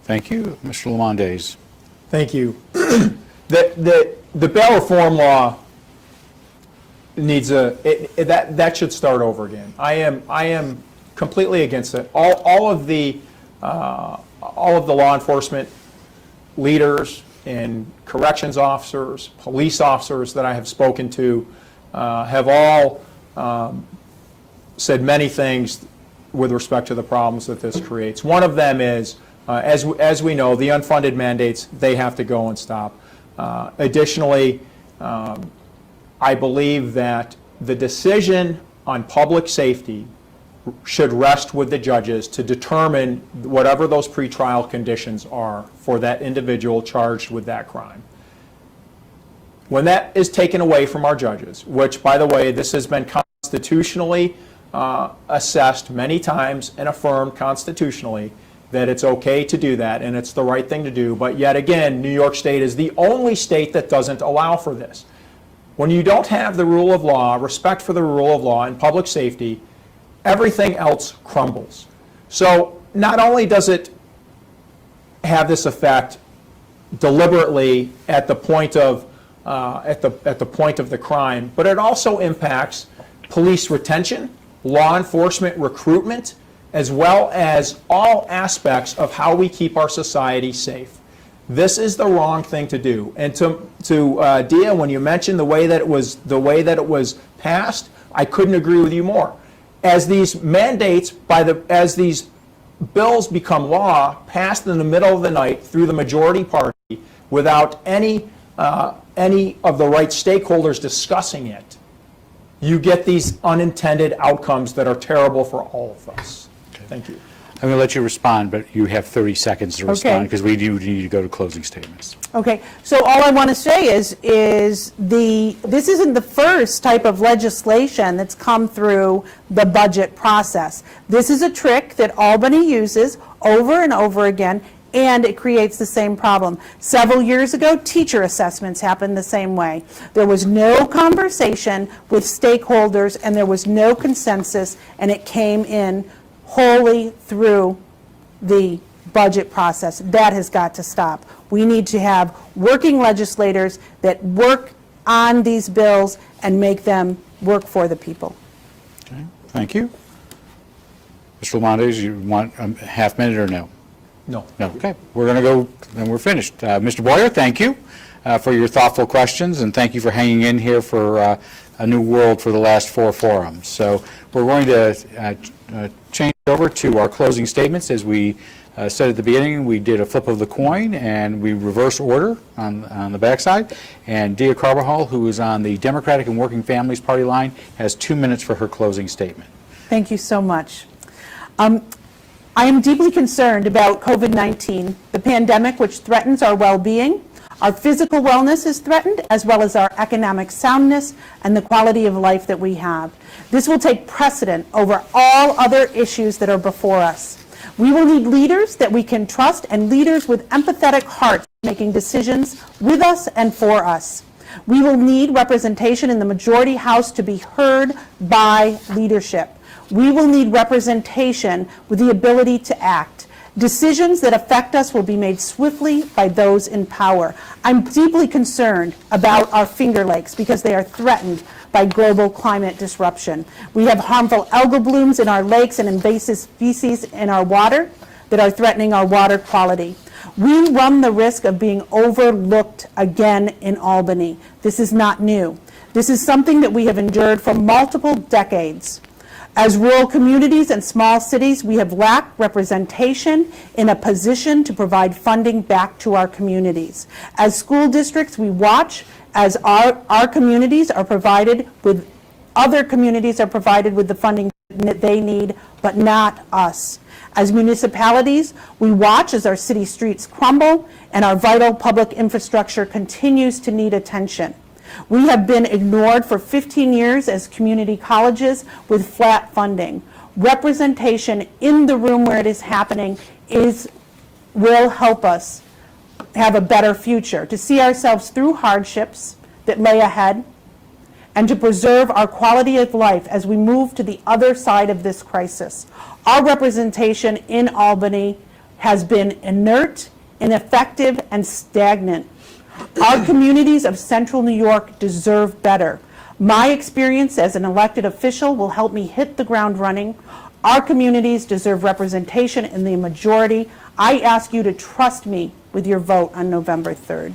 [SPEAKER 1] Thank you. Mr. Lemondes.
[SPEAKER 2] Thank you. The bail reform law needs that should start over again. I am completely against it. All of the law enforcement leaders and corrections officers, police officers that I have spoken to have all said many things with respect to the problems that this creates. One of them is, as we know, the unfunded mandates, they have to go and stop. Additionally, I believe that the decision on public safety should rest with the judges to determine whatever those pretrial conditions are for that individual charged with that crime. When that is taken away from our judges, which, by the way, this has been constitutionally assessed many times and affirmed constitutionally that it's okay to do that and it's the right thing to do, but yet again, New York State is the only state that doesn't allow for this. When you don't have the rule of law, respect for the rule of law and public safety, everything else crumbles. So not only does it have this effect deliberately at the point of the crime, but it also impacts police retention, law enforcement recruitment, as well as all aspects of how we keep our society safe. This is the wrong thing to do. And to Dia, when you mentioned the way that it was passed, I couldn't agree with you more. As these mandates, as these bills become law, passed in the middle of the night through the majority party without any of the right stakeholders discussing it, you get these unintended outcomes that are terrible for all of us. Thank you.
[SPEAKER 1] I'm going to let you respond, but you have 30 seconds to respond
[SPEAKER 3] Okay.
[SPEAKER 1] because we do need to go to closing statements.
[SPEAKER 3] Okay, so all I want to say is this isn't the first type of legislation that's come through the budget process. This is a trick that Albany uses over and over again, and it creates the same problem. Several years ago, teacher assessments happened the same way. There was no conversation with stakeholders, and there was no consensus, and it came in wholly through the budget process. That has got to stop. We need to have working legislators that work on these bills and make them work for the people.
[SPEAKER 1] Okay, thank you. Mr. Lemondes, you want a half minute or no?
[SPEAKER 2] No.
[SPEAKER 1] No, okay. We're going to go, and we're finished. Mr. Boyer, thank you for your thoughtful questions, and thank you for hanging in here for a new world for the last 4 forums. So we're going to change over to our closing statements. As we said at the beginning, we did a flip of the coin, and we reverse order on the backside. And Dia Carabajal, who is on the Democratic and Working Families Party line, has 2 minutes for her closing statement.
[SPEAKER 3] Thank you so much. I am deeply concerned about COVID-19, the pandemic which threatens our well-being. Our physical wellness is threatened, as well as our economic soundness and the quality of life that we have. This will take precedent over all other issues that are before us. We will need leaders that we can trust and leaders with empathetic hearts making decisions with us and for us. We will need representation in the majority house to be heard by leadership. We will need representation with the ability to act. Decisions that affect us will be made swiftly by those in power. I'm deeply concerned about our Finger Lakes because they are threatened by global climate disruption. We have harmful algal blooms in our lakes and invasive species in our water that are threatening our water quality. We run the risk of being overlooked again in Albany. This is not new. This is something that we have endured for multiple decades. As rural communities and small cities, we have lacked representation in a position to provide funding back to our communities. As school districts, we watch as our communities are provided with, other communities are provided with the funding that they need, but not us. As municipalities, we watch as our city streets crumble and our vital public infrastructure continues to need attention. We have been ignored for 15 years as community colleges with flat funding. Representation in the room where it is happening will help us have a better future, to see ourselves through hardships that lay ahead, and to preserve our quality of life as we move to the other side of this crisis. Our representation in Albany has been inert, ineffective, and stagnant. Our communities of Central New York deserve better. My experience as an elected official will help me hit the ground running. Our communities deserve representation in the majority. I ask you to trust me with your vote on November 3rd.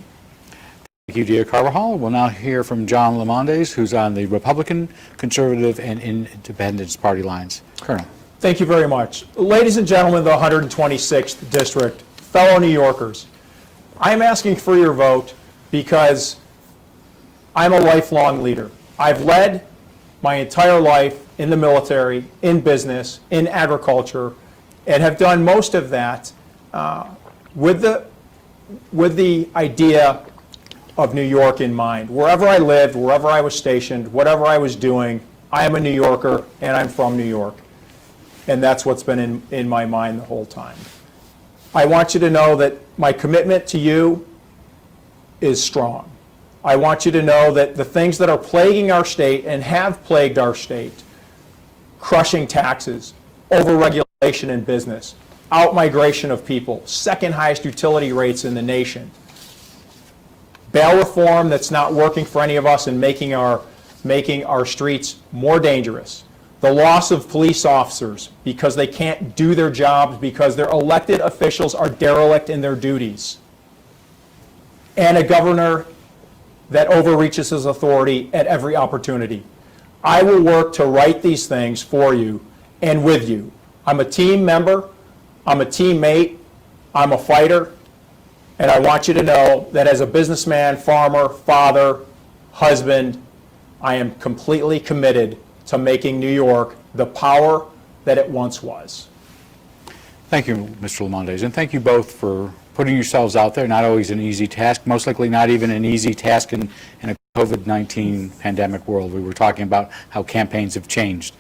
[SPEAKER 1] Thank you, Dia Carvajal. We'll now hear from John Lemondes, who's on the Republican, Conservative, and Independence party lines. Colonel.
[SPEAKER 2] Thank you very much. Ladies and gentlemen of the 126th District, fellow New Yorkers, I'm asking for your vote because I'm a lifelong leader. I've led my entire life in the military, in business, in agriculture, and have done most of that with the idea of New York in mind. Wherever I lived, wherever I was stationed, whatever I was doing, I am a New Yorker and I'm from New York. And that's what's been in my mind the whole time. I want you to know that my commitment to you is strong. I want you to know that the things that are plaguing our state and have plagued our state, crushing taxes, over-regulation in business, out-migration of people, second highest utility rates in the nation, bail reform that's not working for any of us and making our streets more dangerous, the loss of police officers because they can't do their jobs because their elected officials are derelict in their duties. and a governor that overreaches his authority at every opportunity. I will work to right these things for you and with you. I'm a team member, I'm a teammate, I'm a fighter, and I want you to know that as a businessman, farmer, father, husband, I am completely committed to making New York the power that it once was.
[SPEAKER 1] Thank you, Mr. Lemondes, and thank you both for putting yourselves out there. Not always an easy task, most likely not even an easy task in a COVID-19 pandemic world. We were talking about how campaigns have changed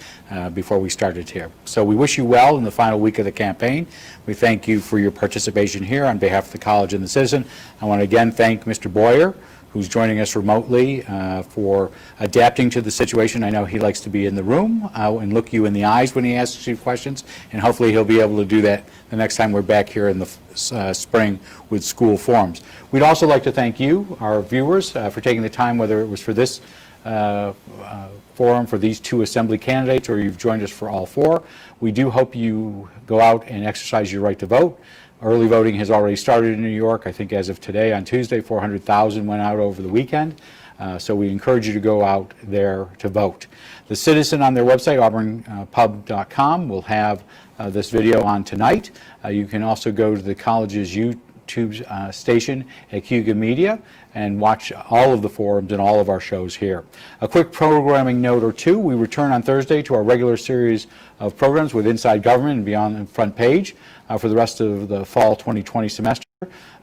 [SPEAKER 1] before we started here. So we wish you well in the final week of the campaign. We thank you for your participation here on behalf of the college and the Citizen. I want to again thank Mr. Boyer, who's joining us remotely, for adapting to the situation. I know he likes to be in the room and look you in the eyes when he asks you questions, and hopefully he'll be able to do that the next time we're back here in the spring with school forums. We'd also like to thank you, our viewers, for taking the time, whether it was for this forum for these two assembly candidates or you've joined us for all four. We do hope you go out and exercise your right to vote. Early voting has already started in New York. I think as of today, on Tuesday, 400,000 went out over the weekend. So we encourage you to go out there to vote. The Citizen on their website, auburnpub.com, will have this video on tonight. You can also go to the college's YouTube station at Cayuga Media and watch all of the forums and all of our shows here. A quick programming note or two. We return on Thursday to our regular series of programs with Inside Government and Beyond the Front Page for the rest of the fall 2020 semester.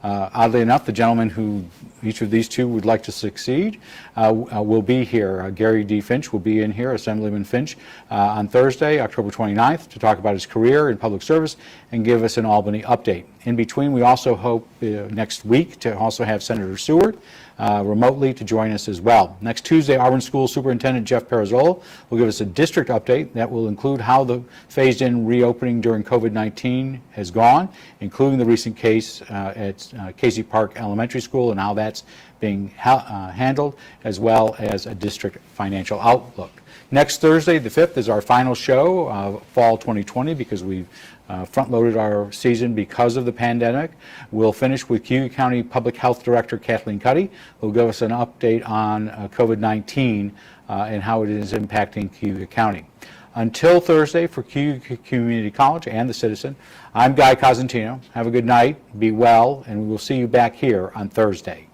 [SPEAKER 1] Oddly enough, the gentleman who each of these two would like to succeed will be here. Gary D. Finch will be in here, Assemblyman Finch, on Thursday, October 29th, to talk about his career in public service and give us an Albany update. In between, we also hope next week to also have Senator Seward remotely to join us as well. Next Tuesday, Auburn School Superintendent Jeff Parazola will give us a district update that will include how the phased-in reopening during COVID-19 has gone, including the recent case at Casey Park Elementary School and how that's being handled, as well as a district financial outlook. Next Thursday, the 5th, is our final show of fall 2020 because we've front-loaded our season because of the pandemic. We'll finish with Cayuga County Public Health Director Kathleen Cuddy, who will give us an update on COVID-19 and how it is impacting Cayuga County. Until Thursday, for Cayuga Community College and the Citizen, I'm Guy Cosentino. Have a good night, be well, and we will see you back here on Thursday.